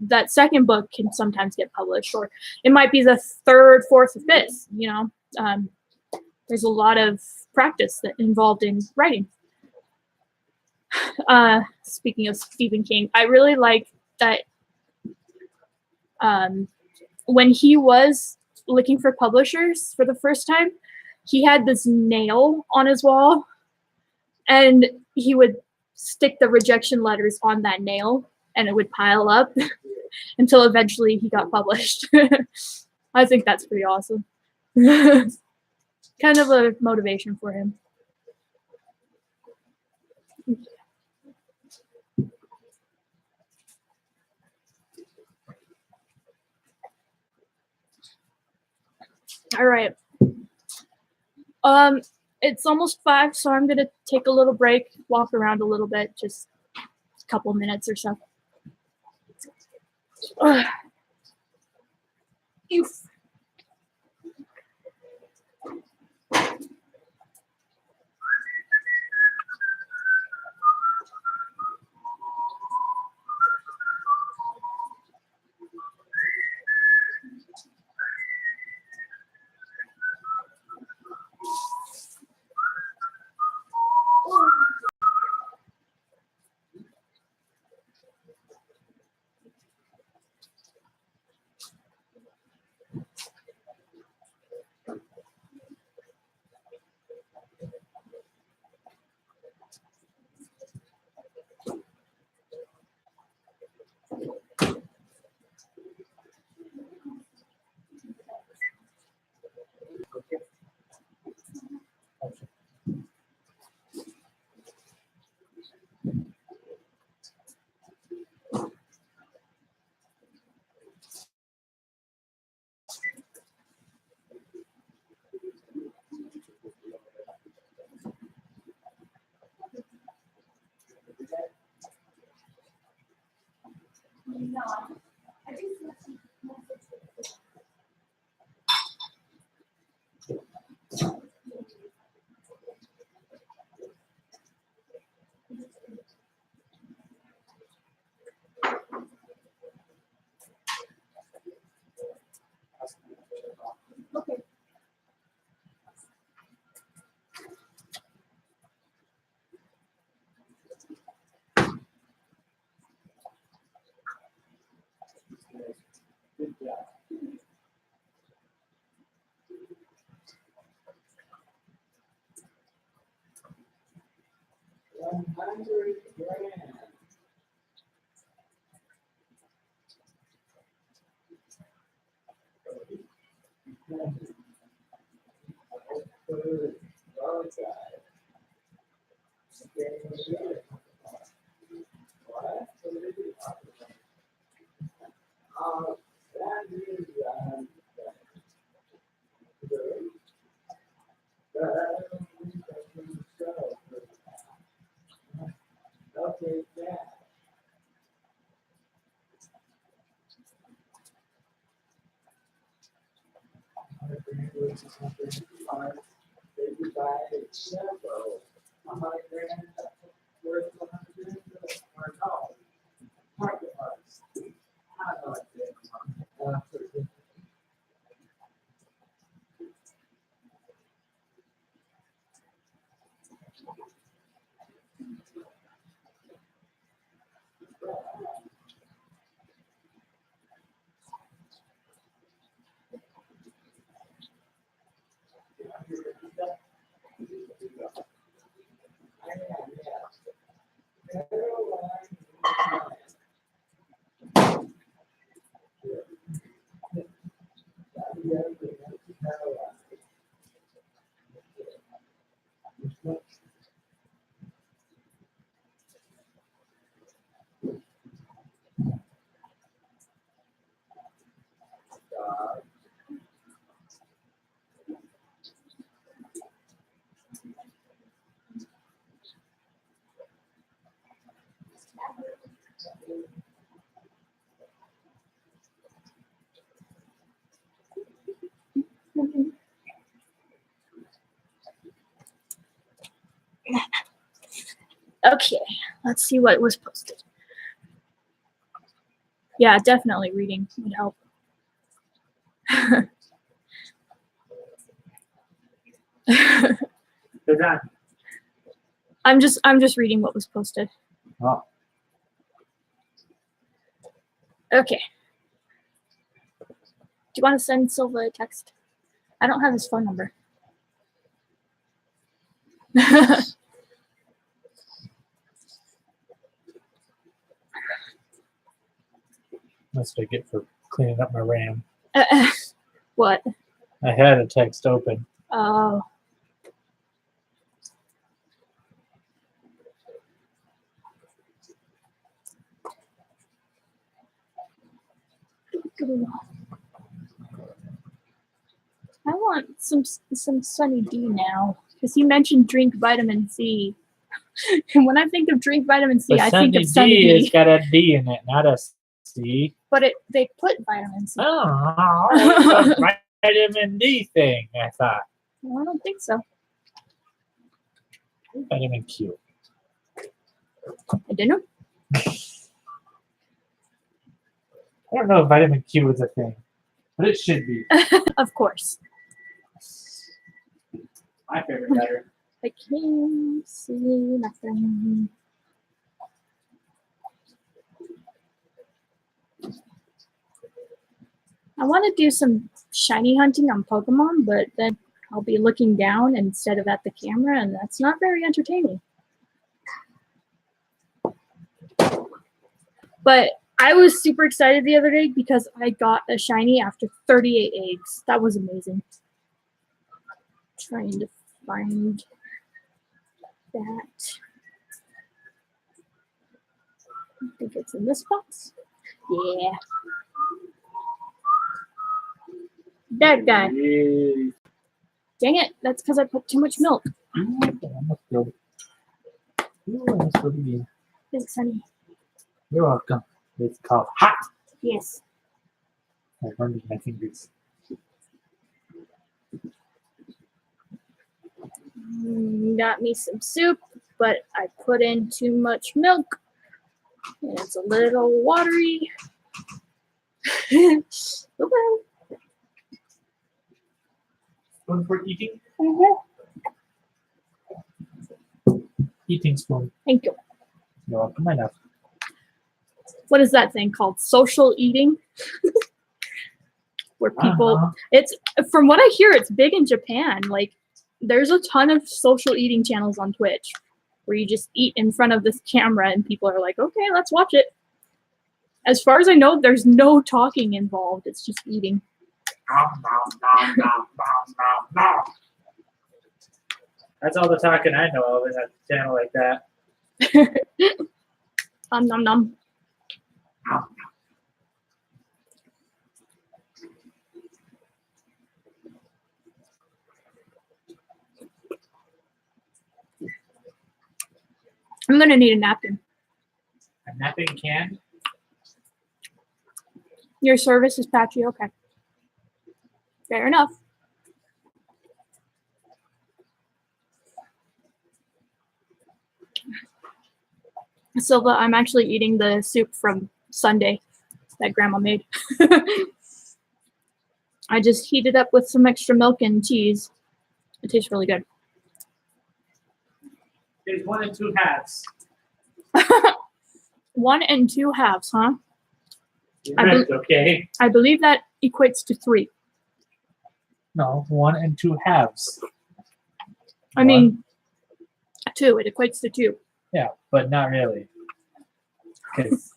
that second book can sometimes get published, or it might be the third, fourth, or fifth. There's a lot of practice that involved in writing. Speaking of Stephen King, I really like that when he was looking for publishers for the first time, he had this nail on his wall, and he would stick the rejection letters on that nail, and it would pile up until eventually he got published. I think that's pretty awesome. Kind of a motivation for him. All right. It's almost 5, so I'm gonna take a little break, walk around a little bit, just a couple minutes or so. Okay, let's see what was posted. Yeah, definitely reading would help. I'm just reading what was posted. Oh. Okay. Do you want to send Silva a text? I don't have his phone number. That's what I get for cleaning up my RAM. What? I had a text open. Oh. I want some Sunny D now, because he mentioned drink vitamin C. And when I think of drink vitamin C, But I think of Sunny Sunny D has D. got a D in it, not a C. But they put vitamin C. Oh, it's a vitamin D thing, I thought. Well, I don't think so. Vitamin Q. I didn't. I don't know if vitamin Q is a thing, but it should be. Of course. My favorite letter. I can't see nothing. I want to do some shiny hunting on Pokemon, but then I'll be looking down instead of at the camera, and that's not very entertaining. But I was super excited the other day because I got a shiny after 38 eggs. That was amazing. Trying to find that. I think it's in this box. Yeah. That guy. Yay. Dang it, that's because I put too much milk. Thanks, honey. You're welcome. It's called hot. Yes. I burned my fingers. Got me some soup, but I put in too much milk. And it's a little watery. Okay. Spoon for eating? Eating spoon. Thank you. You're welcome enough. What is that thing called? Social eating? Where people, it's, from what I hear, it's big in Japan. Like, there's a ton of social eating channels on Twitch. where you just eat in front of this camera and people are like, okay, let's watch it. As far as I know, there's no talking involved. It's just eating. That's all the talking I know of is at a channel like that. Nom nom. I'm gonna need a napkin. A napping can? Your service is patchy. Okay. Fair enough. Silva, I'm actually eating the soup from Sunday that Grandma made. I just heated up with some extra milk and cheese. It tastes really good. There's 1 and 2 halves. 1 and 2 halves, huh? Correct, okay. I believe that equates to 3. No, 1 and 2 halves. I mean, 2. It equates to 2. Yeah, but not really. Because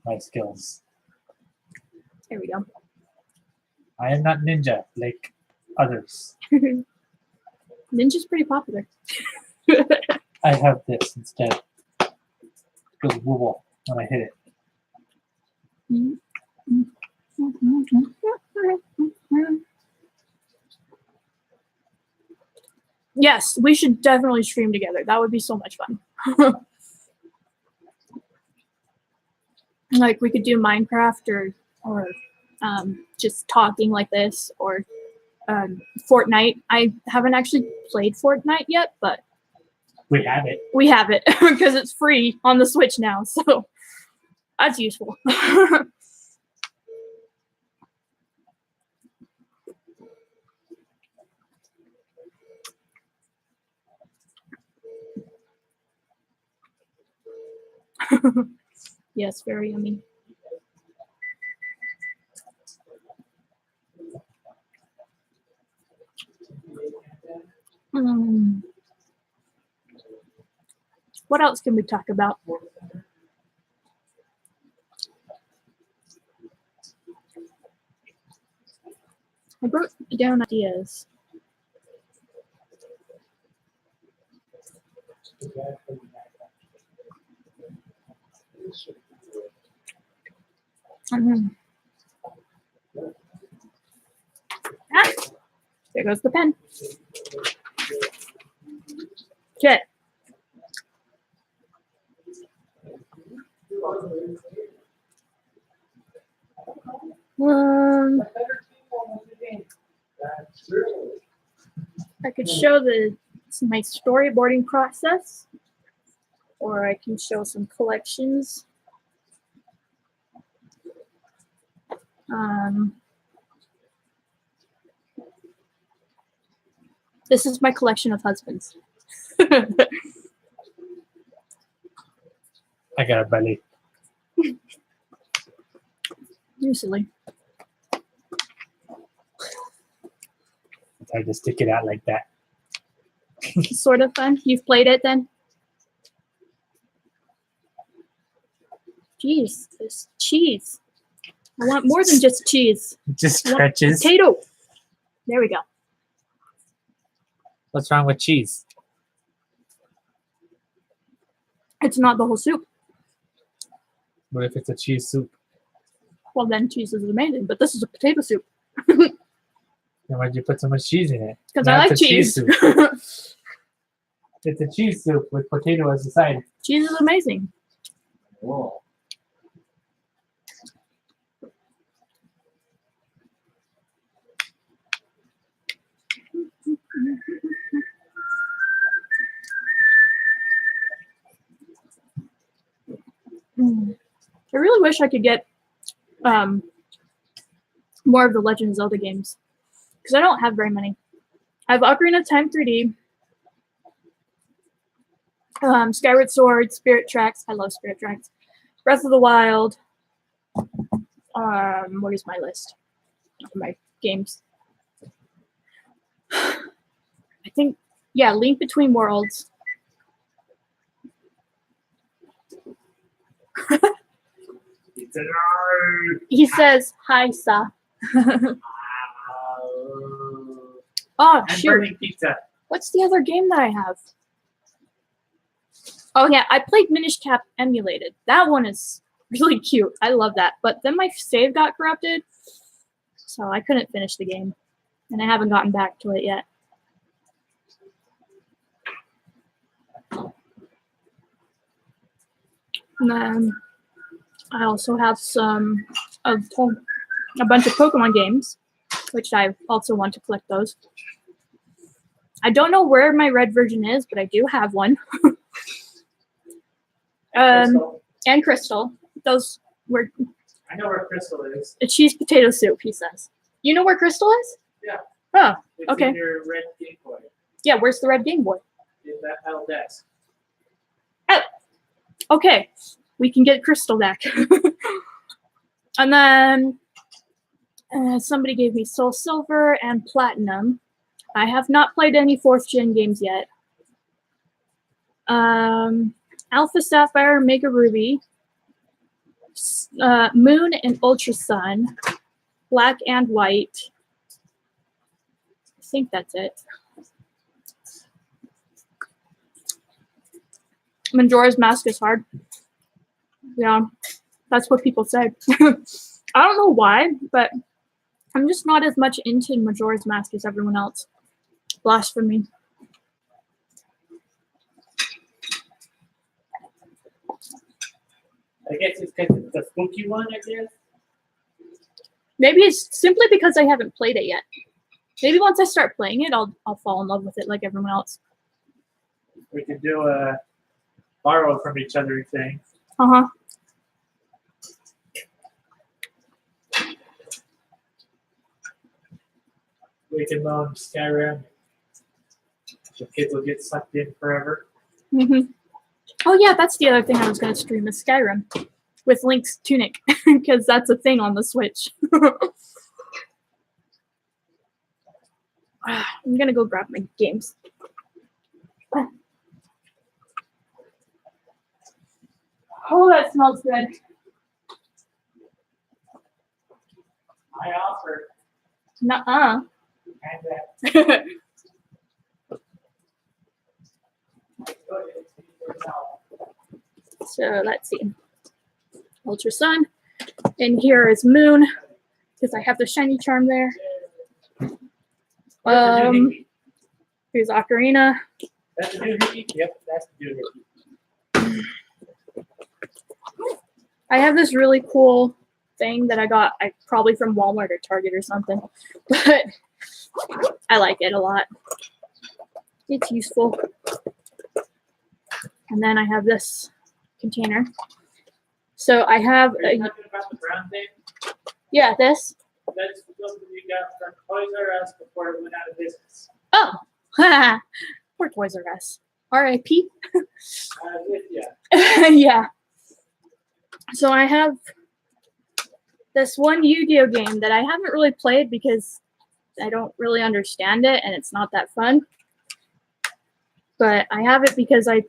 my skills. There we go. I am not ninja like others. Ninja's pretty popular. I have this instead. It goes wobble when I hit it. Yes, we should definitely stream together. That would be so much fun. Like we could do Minecraft or just talking like this, or Fortnite. I haven't actually played Fortnite yet, but we have it. We have it because it's free on the Switch now, so that's useful. Yes, very yummy. What else can we talk about? I wrote down ideas. Ah, there goes the pen. Okay. I could show my storyboarding process, or I can show some collections. This is my collection of husbands. I got a belly. You're silly. It's hard to stick it out like that. Sort of fun. You've played it then? Jeez, there's cheese. I want more than just cheese. It just stretches. Potato. There we go. What's wrong with cheese? It's not the whole soup. What if it's a cheese soup? Well, then cheese is amazing, but this is a potato soup. Then why'd you put so much cheese in it? Because I like cheese. Soup. It's a cheese soup with potato as a side. Cheese is amazing. Whoa. I really wish I could get more of the Legend of Zelda games, because I don't have very many. I have Ocarina of Time 3D, Skyward Sword, Spirit Tracks. I love Spirit Tracks. Breath of the Wild. What is my list of my games? I think, yeah, Link Between Worlds. It's an art. He says, hi, Sa. Oh, And shoot. burning pizza. What's the other game that I have? Oh, yeah, I played Minish Cap Emulated. That one is really cute. I love that. But then my save got corrupted, so I couldn't finish the game. And I haven't gotten back to it yet. And then I also have a bunch of Pokemon games, which I also want to collect those. I don't know where my red version is, but I do have one. Crystal. And Crystal. Those were I know where Crystal is. a cheese potato soup, he says. You know where Crystal is? Yeah. Oh, It's okay. in your red Game Boy. Yeah, where's the red Game Boy? In that metal desk. Oh, okay. We can get Crystal back. And then somebody gave me Soul Silver and Platinum. I have not played any 4th gen games yet. Alpha Sapphire, Mega Ruby, Moon and Ultra Sun, Black and White. I think that's it. Majora's Mask is hard. Yeah, that's what people say. I don't know why, but I'm just not as much into Majora's Mask as everyone else. Blasphemy. I guess it's because it's the spooky one, I guess. Maybe it's simply because I haven't played it yet. Maybe once I start playing it, I'll fall in love with it like everyone else. We could do a borrow from each other thing. Uh-huh. We can loan Skyrim. The kids will get sucked in forever. Mm-hmm. Oh yeah, that's the other thing I was going to stream is Skyrim with Link's tunic because that's a thing on the Switch. I'm going to go grab my games. Oh, that smells good. I offer. Nuh-uh. And So let's see. Ultra Sun. And here is Moon because I have the shiny charm there. Here's Ocarina. That's the new Hickey? Yep, that's the new Hickey. I have this really cool thing that I got probably from Walmart or Target or something, but I like it a lot. It's useful. And then I have this container. So I have Are you talking about the brown thing? yeah, this. That's the one we got from Toys R Us before it went out of business. Oh, poor Toys R Us. R.I.P. With you. Yeah. So I have this one Yu-Gi-Oh game that I haven't really played because I don't really understand it and it's not that fun. But I have it because I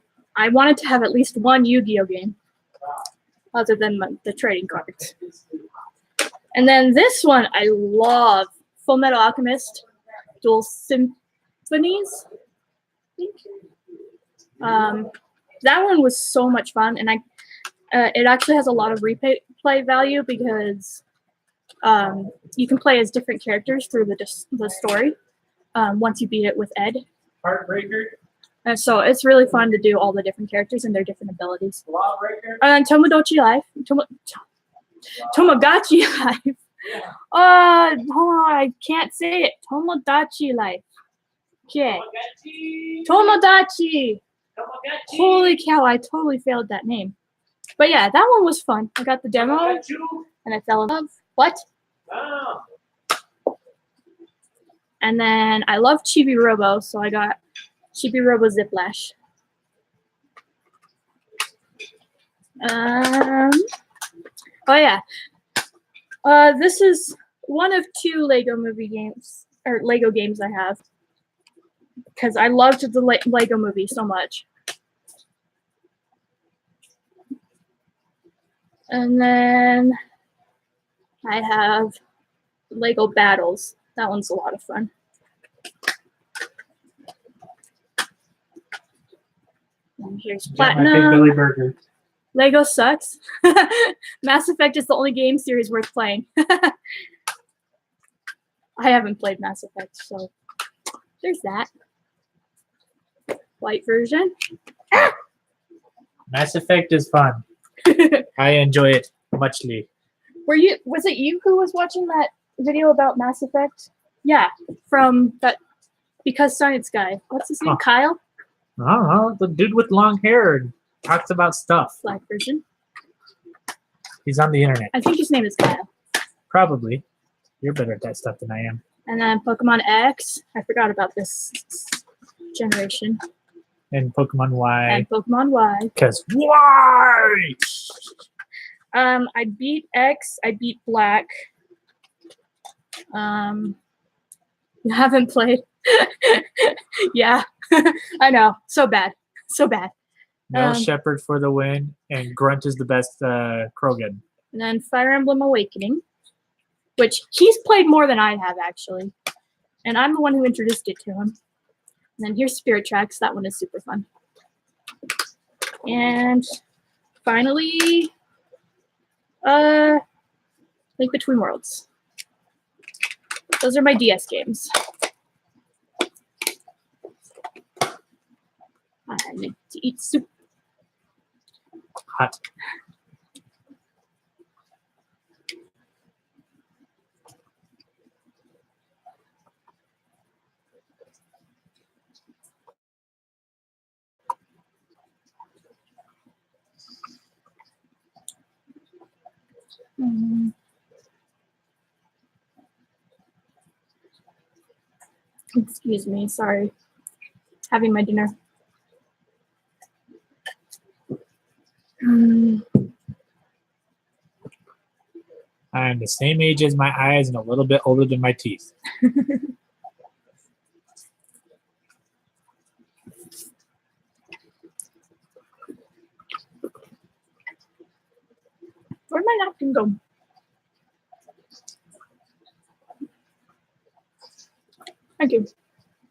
wanted to have at least one Yu-Gi-Oh game other than the trading cards. And then this one I love, Full Metal Alchemist Dual Symphonies. I think. That one was so much fun, and it actually has a lot of replay value because you can play as different characters through the story once you beat it with Ed. Heartbreaker. And so it's really fun to do all the different characters and their different abilities. Lawbreaker. And Tomodachi Life. Tomodachi Life. Yeah. Oh, I can't say it. Tomodachi Life. Okay. Tomodachi. Tomodachi. Holy cow, I totally failed that name. But yeah, that one was fun. I got the demo and I fell in love. What? Oh. And then I love Chibi Robo, so I got Chibi Robo Ziplash. Oh yeah. This is one of 2 Lego movie games or Lego games I have because I loved the Lego movie so much. And then I have Lego Battles. That one's a lot of fun. And here's Got my Big Platinum. Billy Burger. Lego sucks. Mass Effect is the only game series worth playing. I haven't played Mass Effect, so there's that. White version. Mass Effect is fun. I enjoy it muchly. Was it you who was watching that video about Mass Effect? Yeah, from that Because Science guy. What's his name? Huh. Kyle? I don't know. The dude with long hair and talks about stuff. Black version. He's on the internet. I think his name is Kyle. Probably. You're better at that stuff than I am. And then Pokemon X. I forgot about this generation. And Pokemon Y. And Pokemon Y. Because why? I beat X. I beat Black. You haven't played. Yeah, I know. So bad. So bad. Mel Shepherd for the win, and Grunt is the best Krogan. And then Fire Emblem Awakening, which he's played more than I have, actually. And I'm the one who introduced it to him. And then here's Spirit Tracks. That one is super fun. And finally, Link Between Worlds. Those are my DS games. I need to eat soup. Hot. Excuse me, sorry. Having my dinner. I'm the same age as my eyes and a little bit older than my teeth. Where'd my napkin go? Thank you.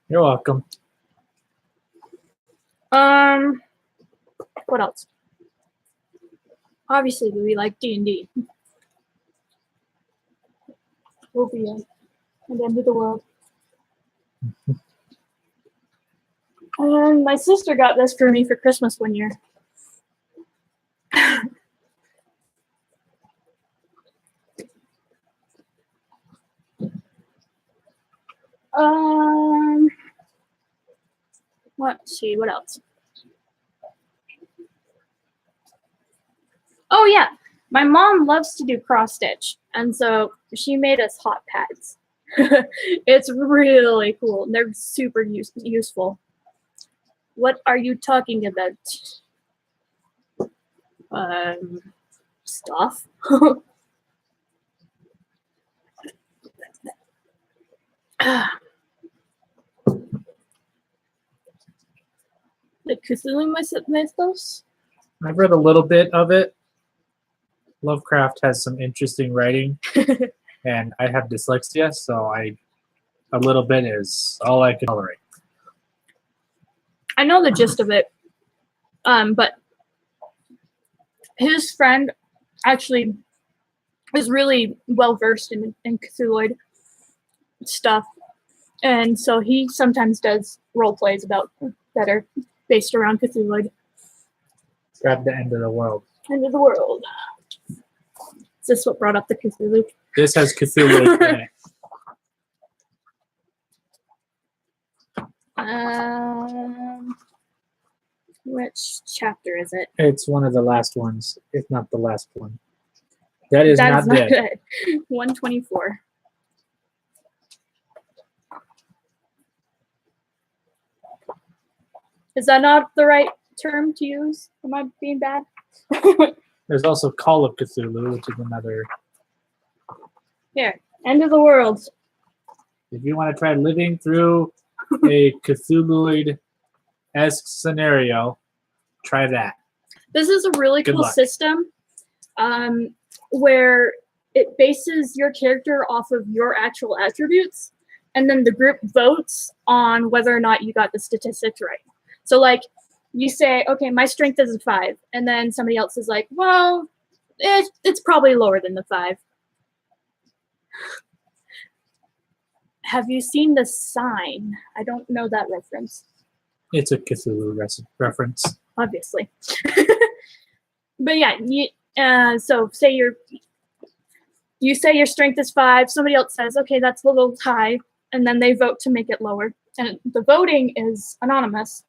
You're welcome. What else? Obviously, we like D&D. We'll be at the end of the world. And my sister got this for me for Christmas one year. Let's see, what else? Oh yeah, my mom loves to do cross stitch, and so she made us hot pads. It's really cool. They're super useful. What are you talking about? Stuff. The Cthulhu mythos? I've read a little bit of it. Lovecraft has some interesting writing, and I have dyslexia, so a little bit is all I can tolerate. I know the gist of it, but his friend actually is really well versed in Cthulhuid stuff, and so he sometimes does role plays about that are based around Cthulhuid. Grab the end of the world. End of the world. Is this what brought up the Cthulhu? This has Cthulhu in it. Which chapter is it? It's one of the last ones, if not the last one. That is not dead. Good. 124. Is that not the right term to use? Am I being bad? There's also Call of Cthulhu, which is another. Here, end of the world. If you want to try living through a Cthulhuid-esque scenario, try that. This is a really Good cool luck. system. where it bases your character off of your actual attributes, and then the group votes on whether or not you got the statistics right. So like you say, okay, my strength is a 5, and then somebody else is like, well, it's probably lower than the 5. Have you seen The Sign? I don't know that reference. It's a Cthulhu reference. Obviously. But yeah, so say you say your strength is 5, somebody else says, okay, that's a little high, and then they vote to make it lower. And the voting is anonymous,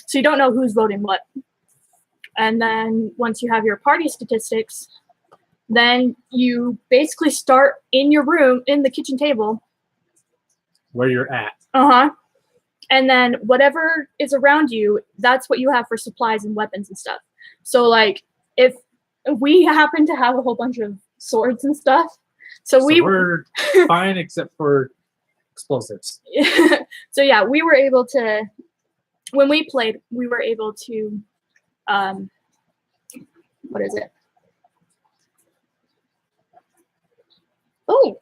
so you don't know who's voting what. And then once you have your party statistics, then you basically start in your room, in the kitchen table. Where you're at. Uh-huh. And then whatever is around you, that's what you have for supplies and weapons and stuff. So like if we happen to have a whole bunch of swords and stuff, so we're fine except for explosives. So yeah, we were able to, when we played, we were able to what is it? Oh,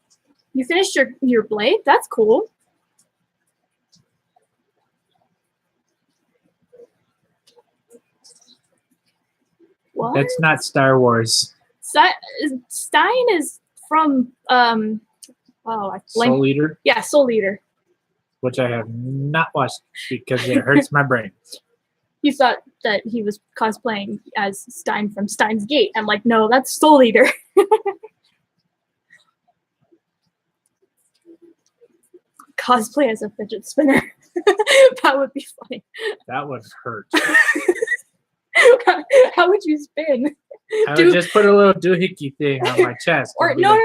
you finished your blade? That's cool. What? That's not Star Wars. Stein is from Soul Eater? Yeah, Soul Eater. Which I have not watched because it hurts my brain. You thought that he was cosplaying as Stein from Steins Gate. I'm like, no, that's Soul Eater. Cosplay as a fidget spinner. That would be funny. That would hurt. How would you spin? I would just put a little doohickey thing on my chest. Or no.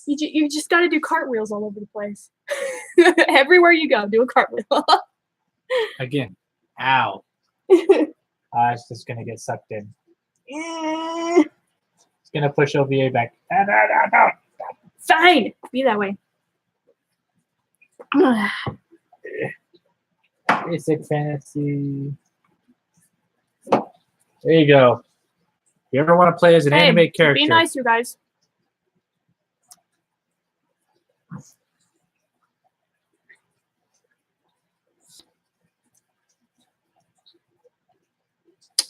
You just got to do cartwheels all over the place. Everywhere you go, do a cartwheel. Again, ow. It's just going to get sucked in. It's going to push OVA back. No. Fine. Be that way. Basic fantasy. There you go. If you ever want to play as an anime character. Be nice, you guys.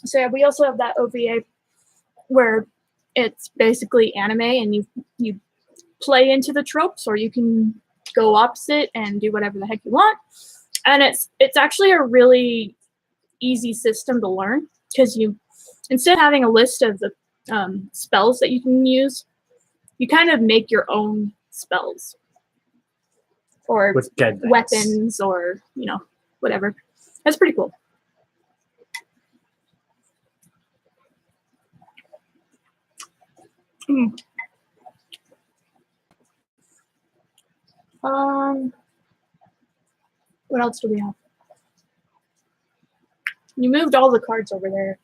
So yeah, we also have that OVA where it's basically anime and you play into the tropes, or you can go opposite and do whatever the heck you want. And it's actually a really easy system to learn, because you, instead of having a list of the spells that you can use, you kind of make your own spells or with weapons or whatever. That's pretty cool. What else do we have? You moved all the cards over there.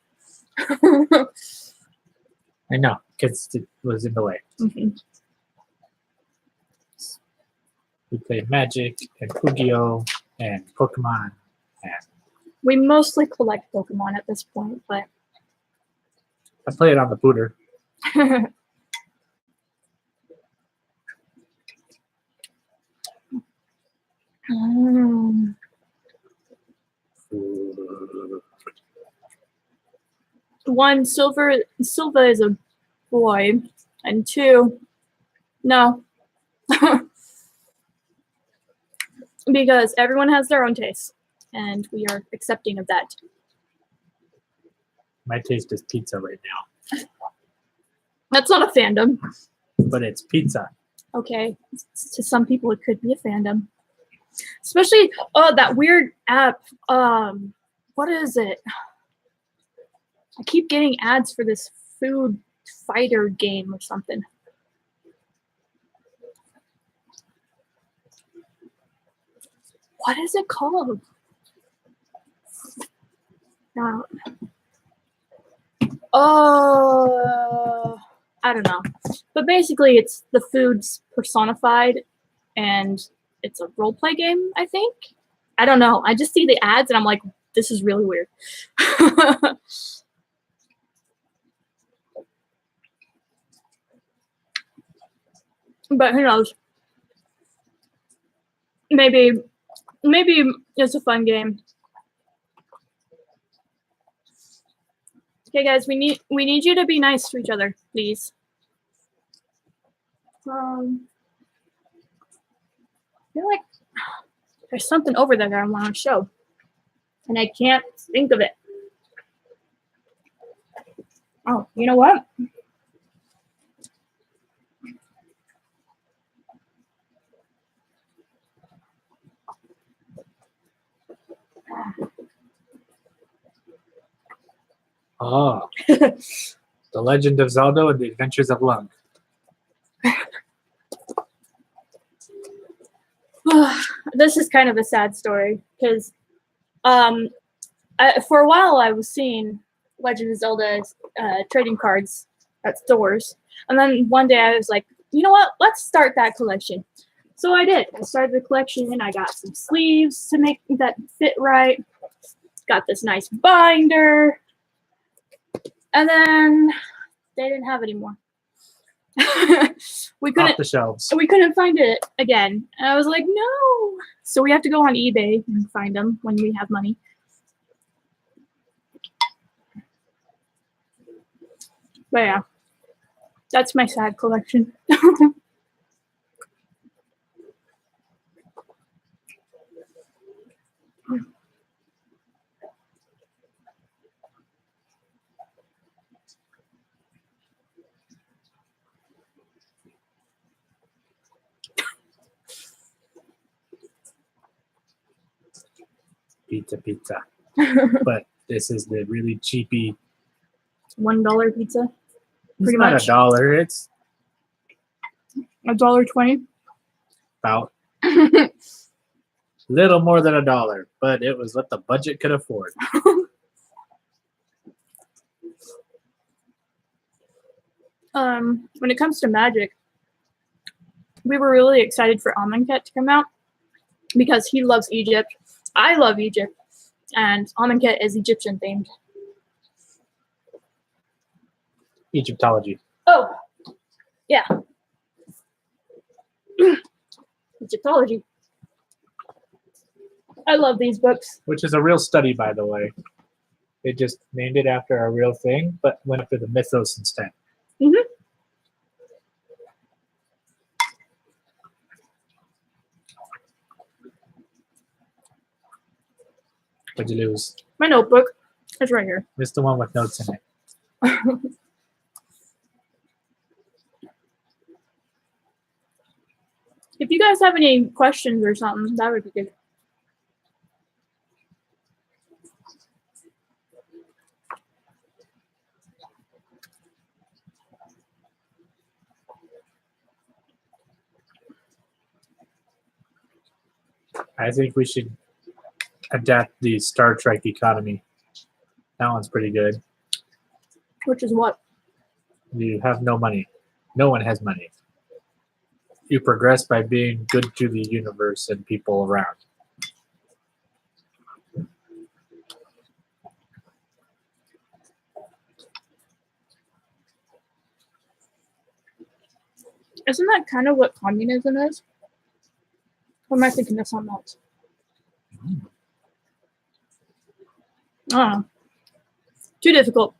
I know, because it was in the way. Mm-hmm. We played Magic and Yu-Gi-Oh! And Pokemon. And we mostly collect Pokemon at this point, but I play it on the booter. One, Silva is a boy, and 2, no. Because everyone has their own taste, and we are accepting of that. My taste is pizza right now. That's not a fandom. But it's pizza. Okay. To some people, it could be a fandom. Especially, that weird app. What is it? I keep getting ads for this food fighter game or something. What is it called? No. I don't know. But basically, it's the foods personified, and it's a role-play game, I think. I don't know. I just see the ads, and I'm like, this is really weird. But who knows? Maybe it's a fun game. Okay, guys, we need you to be nice to each other, please. I feel like there's something over there that I want to show, and I can't think of it. Oh, you know what? Oh, The Legend of Zelda and the Adventures of Link. This is kind of a sad story because for a while I was seeing Legend of Zelda trading cards at stores, and then one day I was like, you know what? Let's start that collection. So I did. I started the collection, and I got some sleeves to make that fit right. Got this nice binder, and then they didn't have any more. we Off the shelves. couldn't find it again, and I was like, no. So we have to go on eBay and find them when we have money. But yeah, that's my sad collection. Pizza. But this is the really cheapy. $1 pizza. It's Pretty not much. $1. It's $1.20. about little more than $1, but it was what the budget could afford. When it comes to Magic, we were really excited for Amonkhet to come out because he loves Egypt. I love Egypt, and Amonkhet is Egyptian themed. Egyptology. Oh, yeah. Egyptology. I love these books. Which is a real study, by the way. They just named it after a real thing, but went after the mythos instead. Mm-hmm. What'd you lose? My notebook is right here. It's the one with notes in it. If you guys have any questions or something, that would be good. I think we should adapt the Star Trek economy. That one's pretty good. Which is what? You have no money. No one has money. You progress by being good to the universe and people around. Isn't that kind of what communism is? Or am I thinking of something else? I don't know. Too difficult.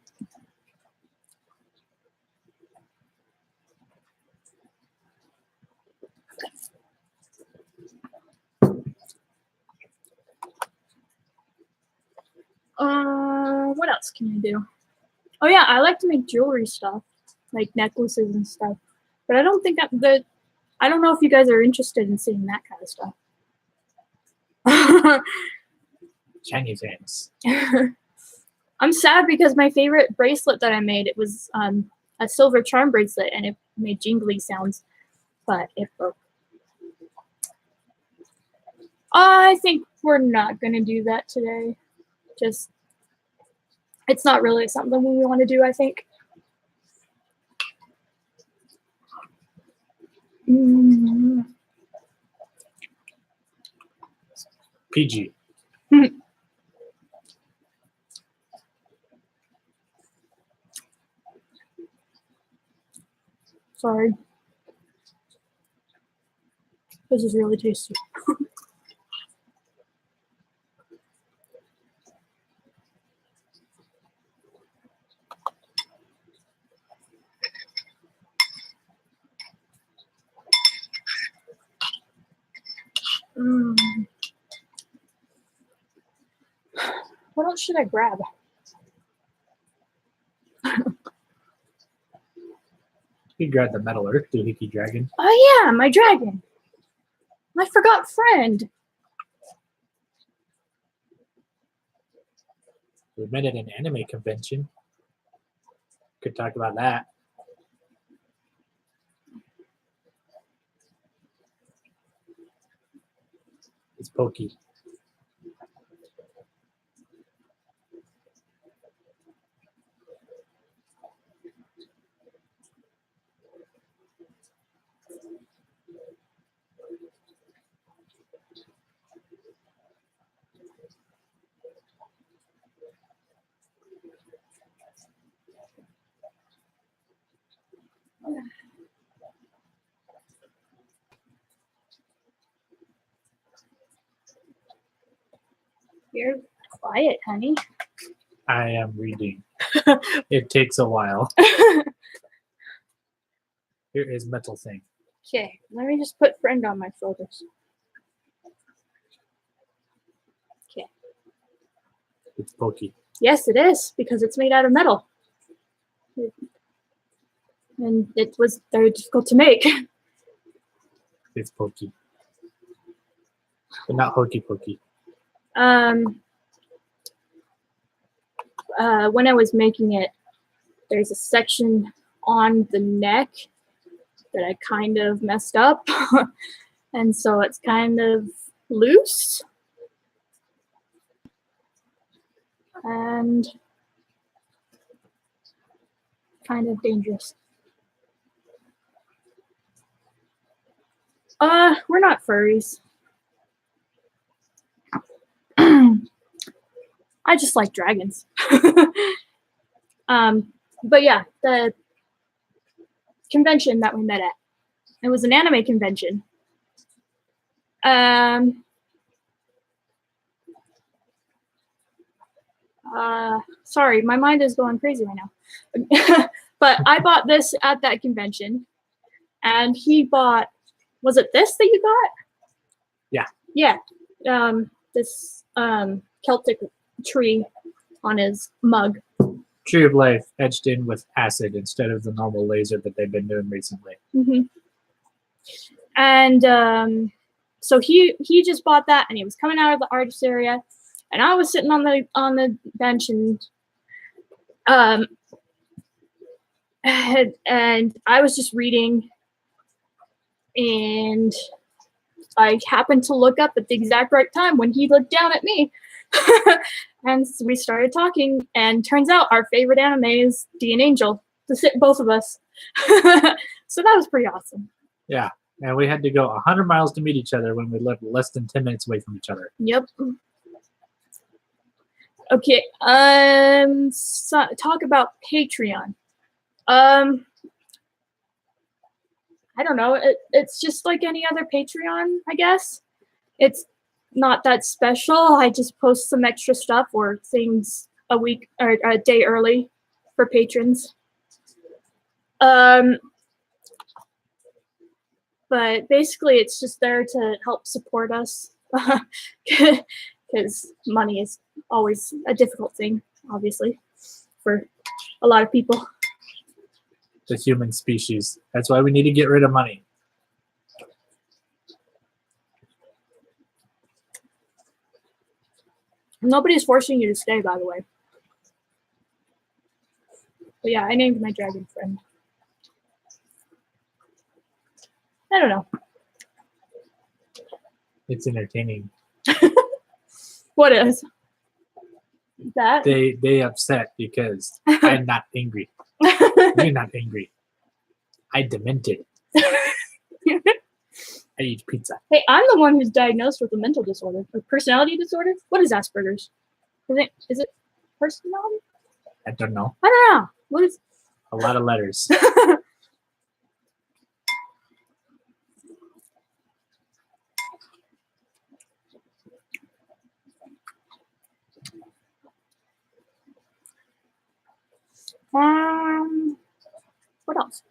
What else can I do? Oh yeah, I like to make jewelry stuff, like necklaces and stuff. But I don't think I don't know if you guys are interested in seeing that kind of stuff. Shiny things. I'm sad because my favorite bracelet that I made, it was a silver charm bracelet, and it made jingly sounds, but it broke. I think we're not gonna do that today. Just, it's not really something we want to do, I think. PG. Sorry. This is really tasty. Mm. What else should I grab? You grab the Metal Earth Doohickey Dragon. Oh yeah, my dragon. My forgot friend. We met at an anime convention. Could talk about that. It's Pokey. You're quiet, honey. I am reading. It takes a while. Here is Metal Thing. Okay, let me just put friend on my shoulders. Okay. It's Pokey. Yes, it is, because it's made out of metal. And it was very difficult to make. It's Pokey. But not Hokey Pokey. When I was making it, there's a section on the neck that I kind of messed up. And so it's kind of loose. And kind of dangerous. We're not furries. I just like dragons. But yeah, the convention that we met at, it was an anime convention. Sorry, my mind is going crazy right now. But I bought this at that convention, and he bought, was it this that you got? Yeah. Yeah. This Celtic tree on his mug. Tree of Life etched in with acid instead of the normal laser that they've been doing recently. Mm-hmm. And so he just bought that, and he was coming out of the artist area, and I was sitting on the bench, and I was just reading, and I happened to look up at the exact right time when he looked down at me. And so we started talking, and turns out our favorite anime is D and Angel, both of us. So that was pretty awesome. Yeah, and we had to go 100 miles to meet each other when we lived less than 10 minutes away from each other. Yep. Okay, so talk about Patreon. I don't know, it's just like any other Patreon, I guess. It's not that special. I just post some extra stuff or things a week or a day early for patrons. But basically it's just there to help support us, because money is always a difficult thing, obviously, for a lot of people. The human species. That's why we need to get rid of money. Nobody's forcing you to stay, by the way. But yeah, I named my dragon friend. I don't know. It's entertaining. What is that? They upset because I'm not angry. You're not angry. I demented. I eat pizza. Hey, I'm the one who's diagnosed with a mental disorder, a personality disorder. What is Asperger's? Is it personality? I don't know. I don't know. What is? A lot of letters. What else?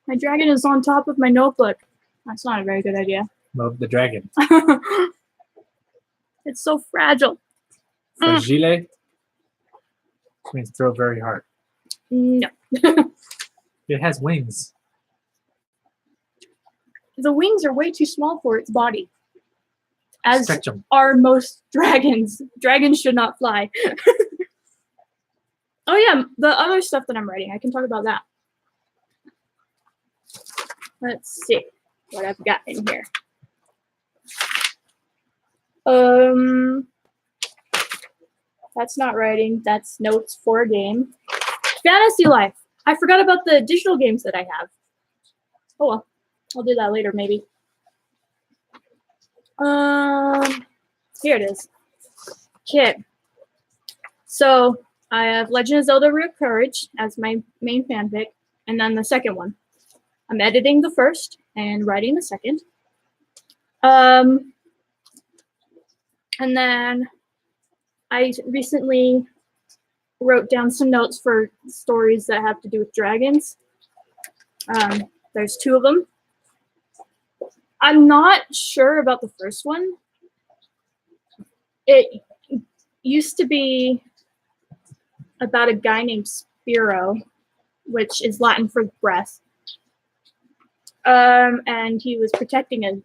My dragon is on top of my notebook. That's not a very good idea. Love the dragon. It's so fragile. Fragile means throw very hard. No. It has wings. The wings are way too small for its body. As Stretch them. are most dragons. Dragons should not fly. Oh yeah, the other stuff that I'm writing, I can talk about that. Let's see what I've got in here. That's not writing, that's notes for a game. Fantasy Life. I forgot about the digital games that I have. Oh well, I'll do that later maybe. Here it is. Okay. So I have Legend of Zelda: Root of Courage as my main fanfic, and then the second one. I'm editing the first and writing the second. And then I recently wrote down some notes for stories that have to do with dragons. There's 2 of them. I'm not sure about the first one. It used to be about a guy named Spiro, which is Latin for breath. And he was protecting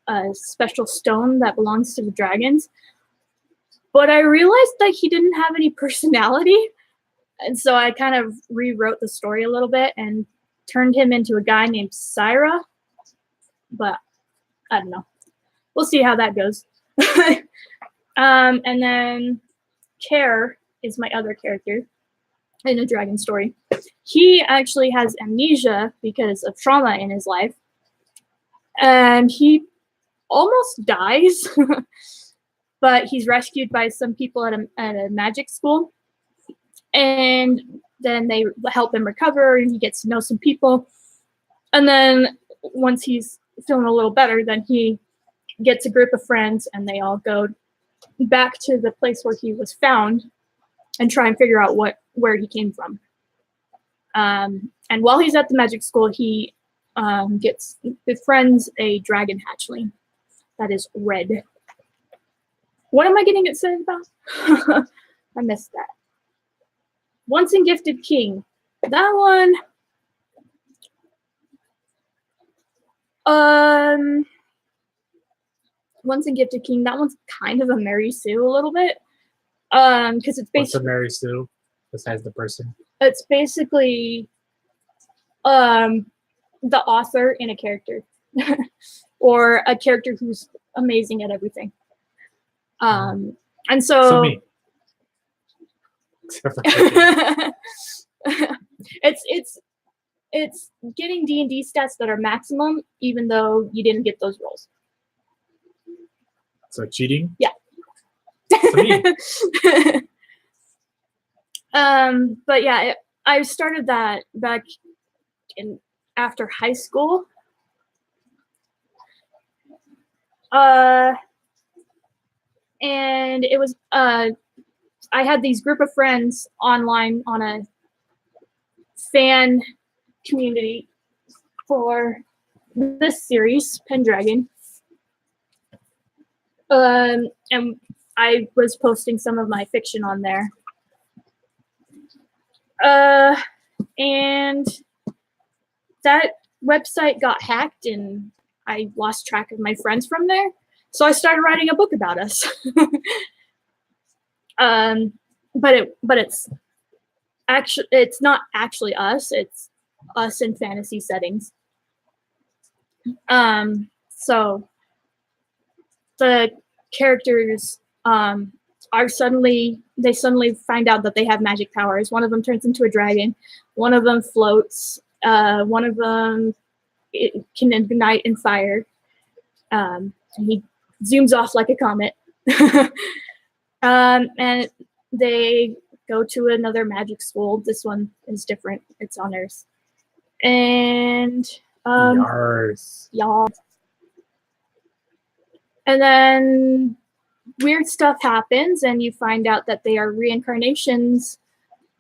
a special stone that belongs to the dragons. But I realized that he didn't have any personality. And so I kind of rewrote the story a little bit and turned him into a guy named Syra. But I don't know. We'll see how that goes. And then Care is my other character in a dragon story. He actually has amnesia because of trauma in his life. And he almost dies. But he's rescued by some people at a magic school. And then they help him recover, and he gets to know some people. And then once he's feeling a little better, then he gets a group of friends, and they all go back to the place where he was found and try and figure out where he came from. And while he's at the magic school, he befriends a dragon hatchling that is red. What am I getting excited about? I missed that. Once and Gifted King. That one. Once and Gifted King. That one's kind of a Mary Sue a little bit. Because it's basically. What's a Mary Sue besides the person? It's basically the author in a character. Or a character who's amazing at everything. And so me. it's getting D&D stats that are maximum, even though you didn't get those rolls. So cheating? Yeah. Me. But yeah, I started that back after high school. And it was I had these group of friends online on a fan community for this series, Pendragon. And I was posting some of my fiction on there. And that website got hacked, and I lost track of my friends from there. So I started writing a book about us. But it's not actually us. It's us in fantasy settings. So the characters suddenly find out that they have magic powers. One of them turns into a dragon. One of them floats. One of them can ignite in fire. And he zooms off like a comet. And they go to another magic school. This one is different. It's on Earth. And Yars. y'all. And then weird stuff happens, and you find out that they are reincarnations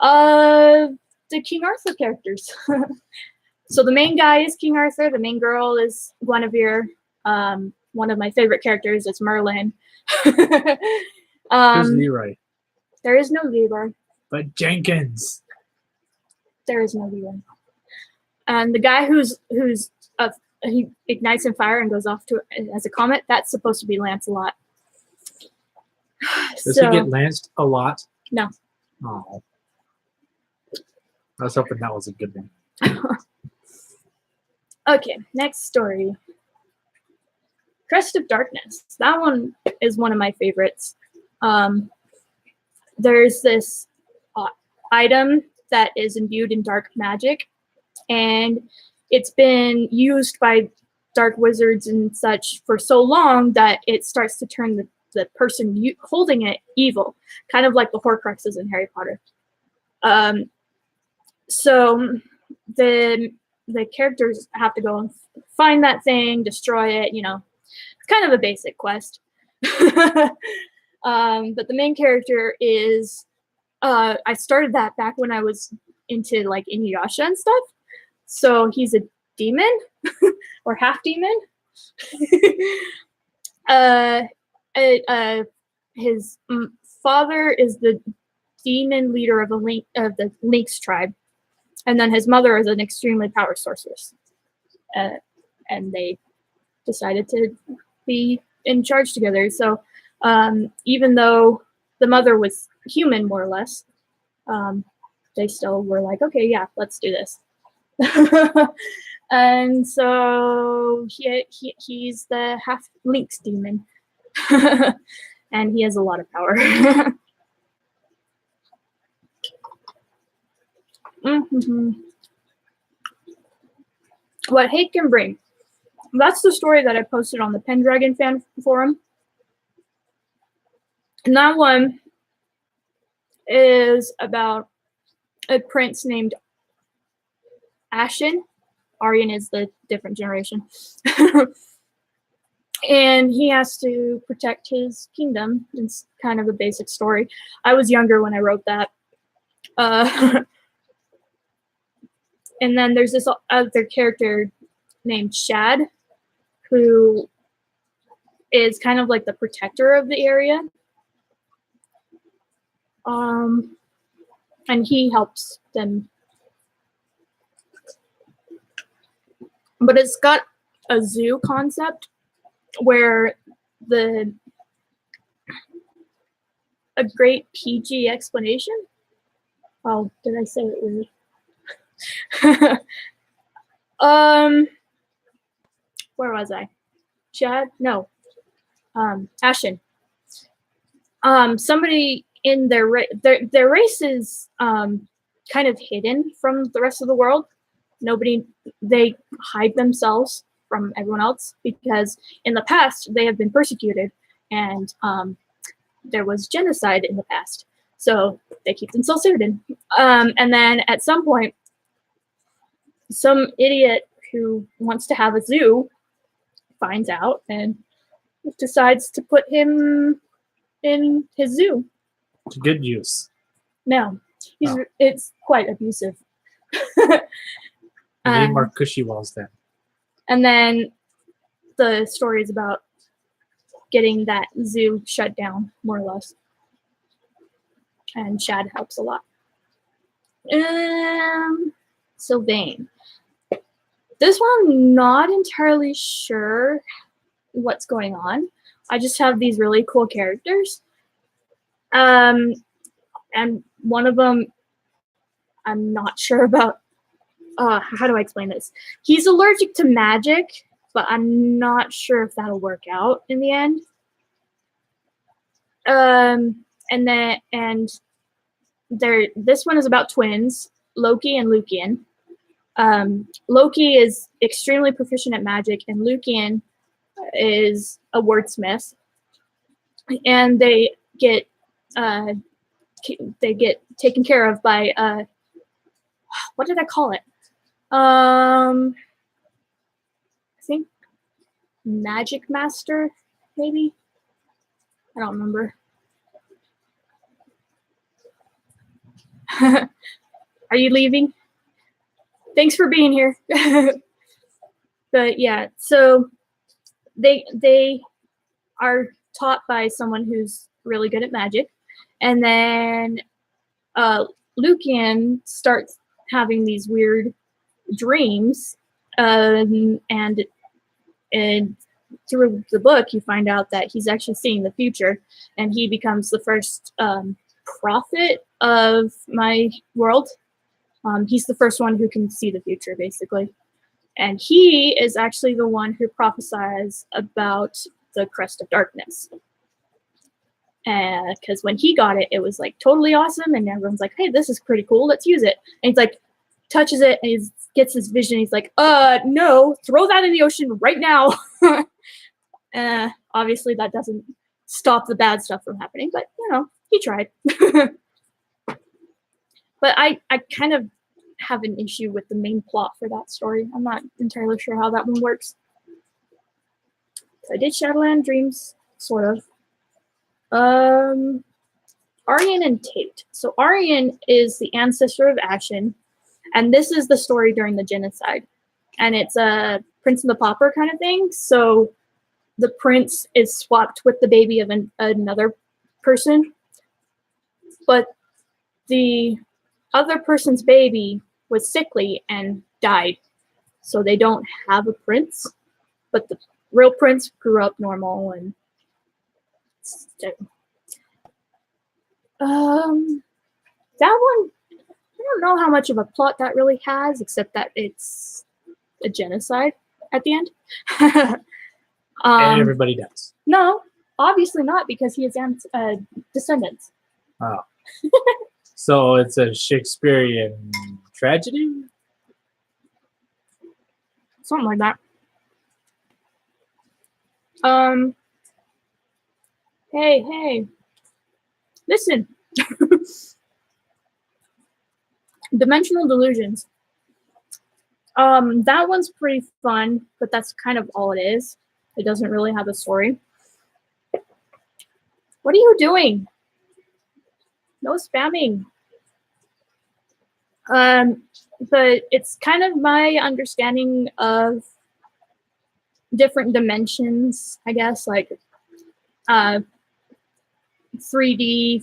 The King Arthur characters. So the main guy is King Arthur. The main girl is Guinevere. One of my favorite characters is Merlin. Who's Leroy? There is no Leroy. But Jenkins. There is no Leroy. And the guy he ignites in fire and goes off to as a comet. That's supposed to be Lancelot. Does he get lanced a lot? No. Oh. I was hoping that was a good one. Okay, next story. Crest of Darkness. That one is one of my favorites. There's this item that is imbued in dark magic, and it's been used by dark wizards and such for so long that it starts to turn the person holding it evil, kind of like the Horcruxes in Harry Potter. So the characters have to go and find that thing, destroy it. It's kind of a basic quest. But the main character is I started that back when I was into like Inuyasha and stuff. So he's a demon or half demon. His father is the demon leader of the Lynx tribe, and then his mother is an extremely powerful sorceress. And they decided to be in charge together. So even though the mother was human, more or less, they still were like, okay, yeah, let's do this. And so he's the half lynx demon. And he has a lot of power. Mm-hmm. What hate can bring. That's the story that I posted on the Pendragon fan forum. And that one is about a prince named Ashen. Aryan is the different generation. And he has to protect his kingdom. It's kind of a basic story. I was younger when I wrote that. And then there's this other character named Shad, who is kind of like the protector of the area. And he helps them. But it's got a zoo concept where a great PG explanation. Oh, did I say it weird? Where was I? Chad? No. Ashen. Somebody in their race is kind of hidden from the rest of the world. They hide themselves from everyone else because in the past they have been persecuted and there was genocide in the past. So they keep themselves hidden. And then at some point, some idiot who wants to have a zoo finds out and decides to put him in his zoo. To good use. No, it's quite abusive. Need more cushy walls then. And then the story is about getting that zoo shut down, more or less. And Shad helps a lot. Sylvain. This one, I'm not entirely sure what's going on. I just have these really cool characters. And one of them, I'm not sure about. How do I explain this? He's allergic to magic, but I'm not sure if that'll work out in the end. This one is about twins, Loki and Lucian. Loki is extremely proficient at magic, and Lucian is a wordsmith. And they get taken care of by what did I call it? I think Magic Master, maybe? I don't remember. Are you leaving? Thanks for being here. But yeah, so they are taught by someone who's really good at magic, and then Lucian starts having these weird dreams, and through the book you find out that he's actually seeing the future, and he becomes the first prophet of my world. He's the first one who can see the future, basically. And he is actually the one who prophesies about the crest of darkness. Because when he got it, it was like totally awesome, and everyone's like, "Hey, this is pretty cool. Let's use it." And he's like, touches it, and he gets this vision. He's like, no, throw that in the ocean right now." Obviously, that doesn't stop the bad stuff from happening, but he tried. But I kind of have an issue with the main plot for that story. I'm not entirely sure how that one works. So I did Shadowland Dreams, sort of. Arian and Tate. So Arian is the ancestor of Ashen, and this is the story during the genocide. And it's a Prince and the Pauper kind of thing. So the prince is swapped with the baby of another person, but the other person's baby was sickly and died. So they don't have a prince, but the real prince grew up normal. And that one, I don't know how much of a plot that really has, except that it's a genocide at the end. And everybody dies. No, obviously not, because he has descendants. Oh. So it's a Shakespearean tragedy? Something like that. Hey. Listen. Dimensional Delusions. That one's pretty fun, but that's kind of all it is. It doesn't really have a story. What are you doing? No spamming. But it's kind of my understanding of different dimensions, I guess, like 3D,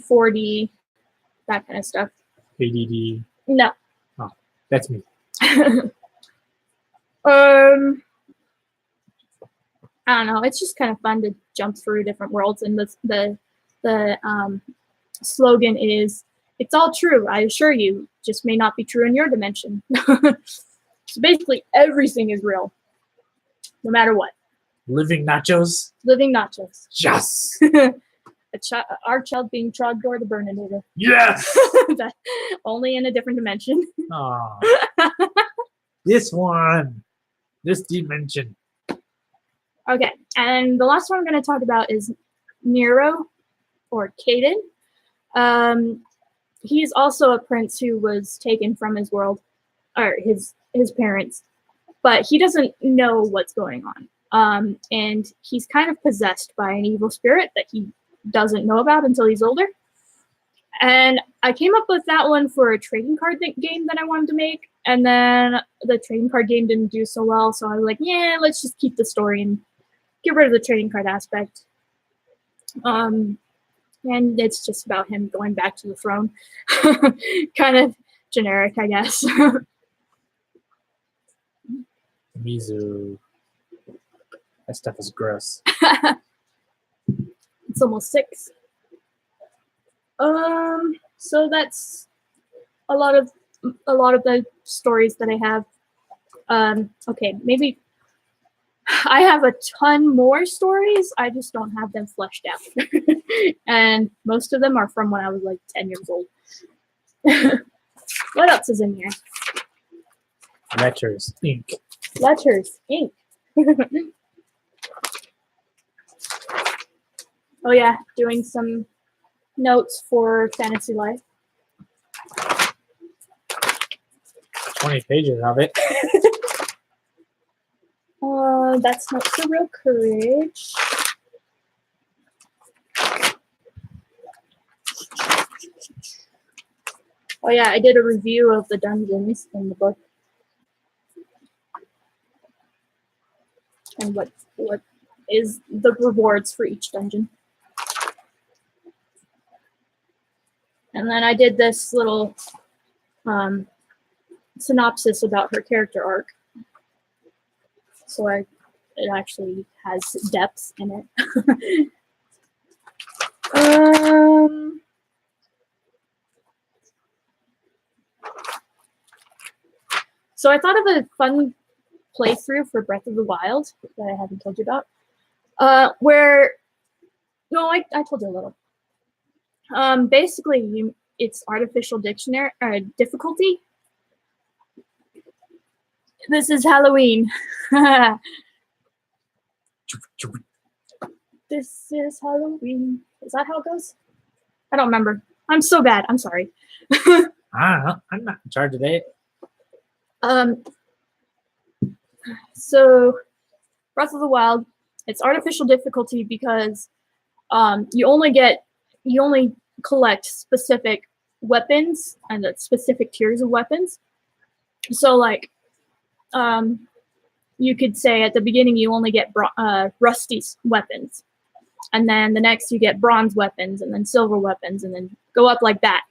4D, that kind of stuff. ADD. No. Oh, that's me. I don't know. It's just kind of fun to jump through different worlds, and the slogan is, "It's all true, I assure you, just may not be true in your dimension." So basically, everything is real, no matter what. Living nachos? Living nachos. Yes! Our child being Trogdor the Burninator. Yes! Only in a different dimension. Aww. This one. This dimension. Okay, and the last one I'm going to talk about is Nero, or Caden. He's also a prince who was taken from his world, or his parents, but he doesn't know what's going on. And he's kind of possessed by an evil spirit that he doesn't know about until he's older. And I came up with that one for a trading card game that I wanted to make, and then the trading card game didn't do so well, so I was like, yeah, let's just keep the story and get rid of the trading card aspect. And it's just about him going back to the throne. Kind of generic, I guess. Mizu. That stuff is gross. It's almost 6. So that's a lot of the stories that I have. Okay, maybe I have a ton more stories. I just don't have them fleshed out. And most of them are from when I was like 10 years old. What else is in here? Letters, ink. Letters, ink. Oh yeah, doing some notes for Fantasy Life. 20 pages of it. That's not so real courage. Oh yeah, I did a review of the dungeons in the book. And what is the rewards for each dungeon. And then I did this little synopsis about her character arc. So it actually has depth in it. So I thought of a fun playthrough for Breath of the Wild that I haven't told you about. I told you a little. Basically, it's artificial dictionary difficulty. This is Halloween. This is Halloween. Is that how it goes? I don't remember. I'm so bad. I'm sorry. I'm not in charge of it. So Breath of the Wild, it's artificial difficulty because you only collect specific weapons and specific tiers of weapons. So like you could say at the beginning you only get rusty weapons, and then the next you get bronze weapons, and then silver weapons, and then go up like that,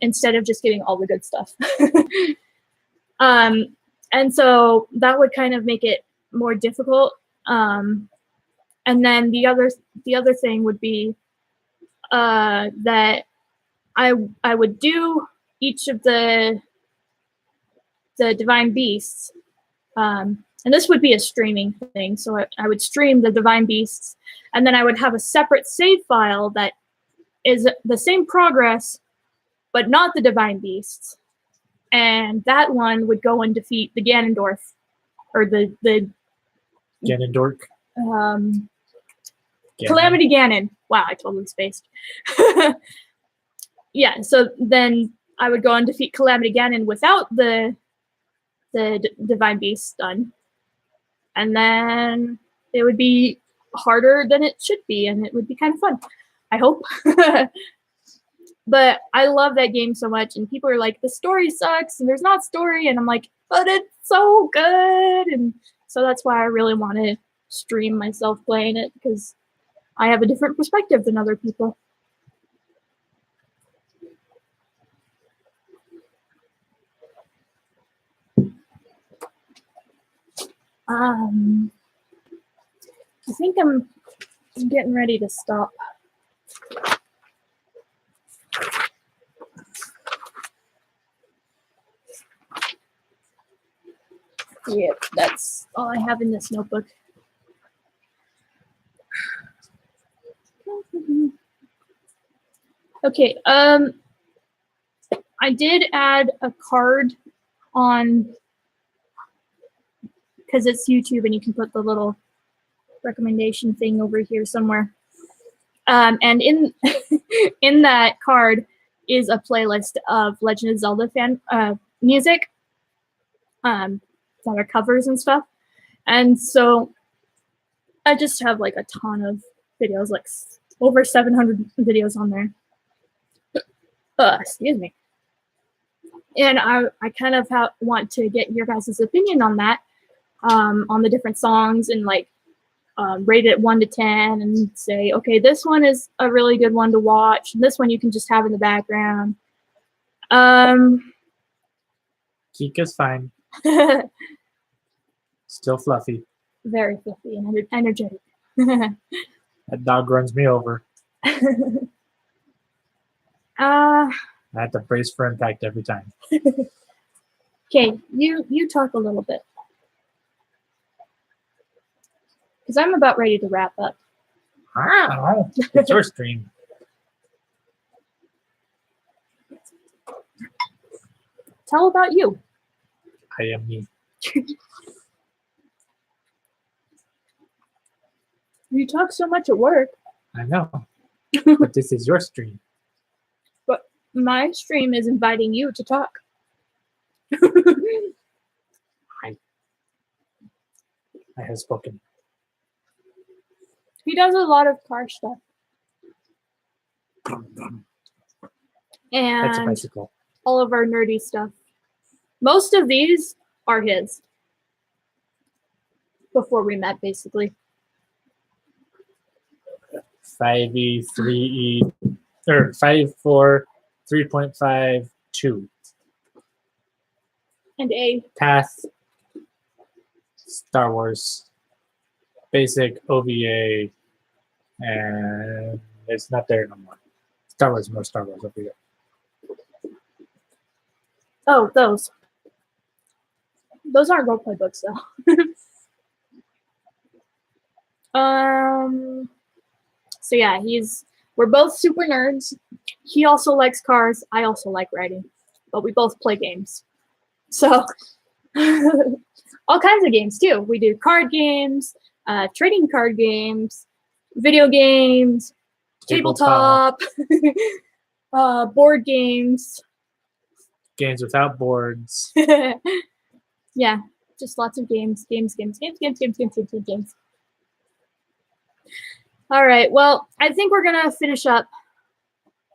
instead of just getting all the good stuff. And so that would kind of make it more difficult. And then the other thing would be that I would do each of the divine beasts, and this would be a streaming thing. So I would stream the divine beasts, and then I would have a separate save file that is the same progress, but not the divine beasts. And that one would go and defeat the Ganondorf, or the Ganondorf. Calamity Ganon. Wow, I totally spaced. Yeah, so then I would go and defeat Calamity Ganon without the divine beast done, and then it would be harder than it should be, and it would be kind of fun. I hope. But I love that game so much, and people are like, the story sucks, and there's not story, and I'm like, but it's so good, and so that's why I really want to stream myself playing it, because I have a different perspective than other people. I think I'm getting ready to stop. Yep, that's all I have in this notebook. Okay, I did add a card on, because it's YouTube and you can put the little recommendation thing over here somewhere. And in in that card is a playlist of Legend of Zelda fan music, that are covers and stuff. And so I just have like a ton of videos, like over 700 videos on there. Excuse me. And I kind of want to get your guys' opinion on that, on the different songs, and like rate it 1 to 10 and say, okay, this one is a really good one to watch. And this one you can just have in the background. Kika's fine. Still fluffy. Very fluffy and energetic. That dog runs me over. I have to brace for impact every time. Okay, you talk a little bit, because I'm about ready to wrap up. Wow, it's your stream. Tell about you. I am me. You talk so much at work. I know, but this is your stream. But my stream is inviting you to talk. I have spoken. He does a lot of car stuff. That's a and bicycle. all of our nerdy stuff. Most of these are his. Before we met, basically. 5e, 3e, or 5.4, 3.52. And A. Path, Star Wars, Basic, OVA, and it's not there no more. Star Wars, more Star Wars over here. Oh, those. Those aren't roleplay books, though. So yeah, we're both super nerds. He also likes cars. I also like writing, but we both play games. So all kinds of games too. We do card games, trading card games, video games, tabletop, board games. Games without boards. Yeah, just lots of games. All right, well, I think we're gonna finish up.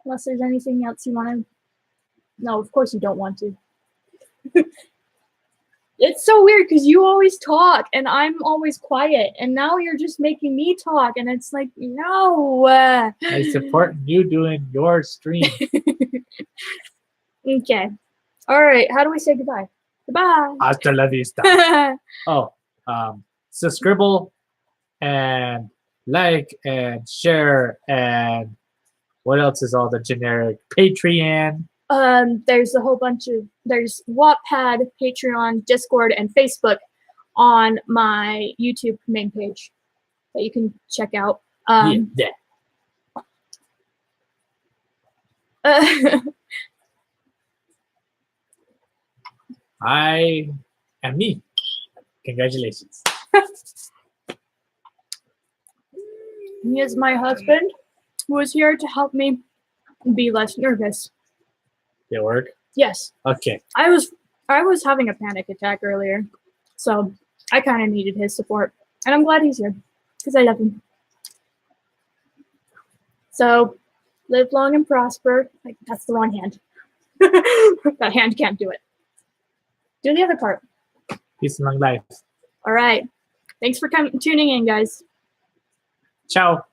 Unless there's anything else you want to. No, of course you don't want to. It's so weird because you always talk and I'm always quiet, and now you're just making me talk, and it's like, no. I support you doing your stream. Okay. All right. How do we say goodbye? Goodbye. Hasta la vista. Oh, subscribe and like and share, and what else is all the generic? Patreon. There's a whole bunch of there's Wattpad, Patreon, Discord, and Facebook on my YouTube main page that you can check out. Yeah. I am me. Congratulations. He is my husband, who is here to help me be less nervous. Did it work? Yes. Okay. I was having a panic attack earlier, so I kind of needed his support, and I'm glad he's here because I love him. So, live long and prosper. Like, that's the wrong hand. That hand can't do it. Do the other part. Peace and long life. All right. Thanks for tuning in, guys. Ciao.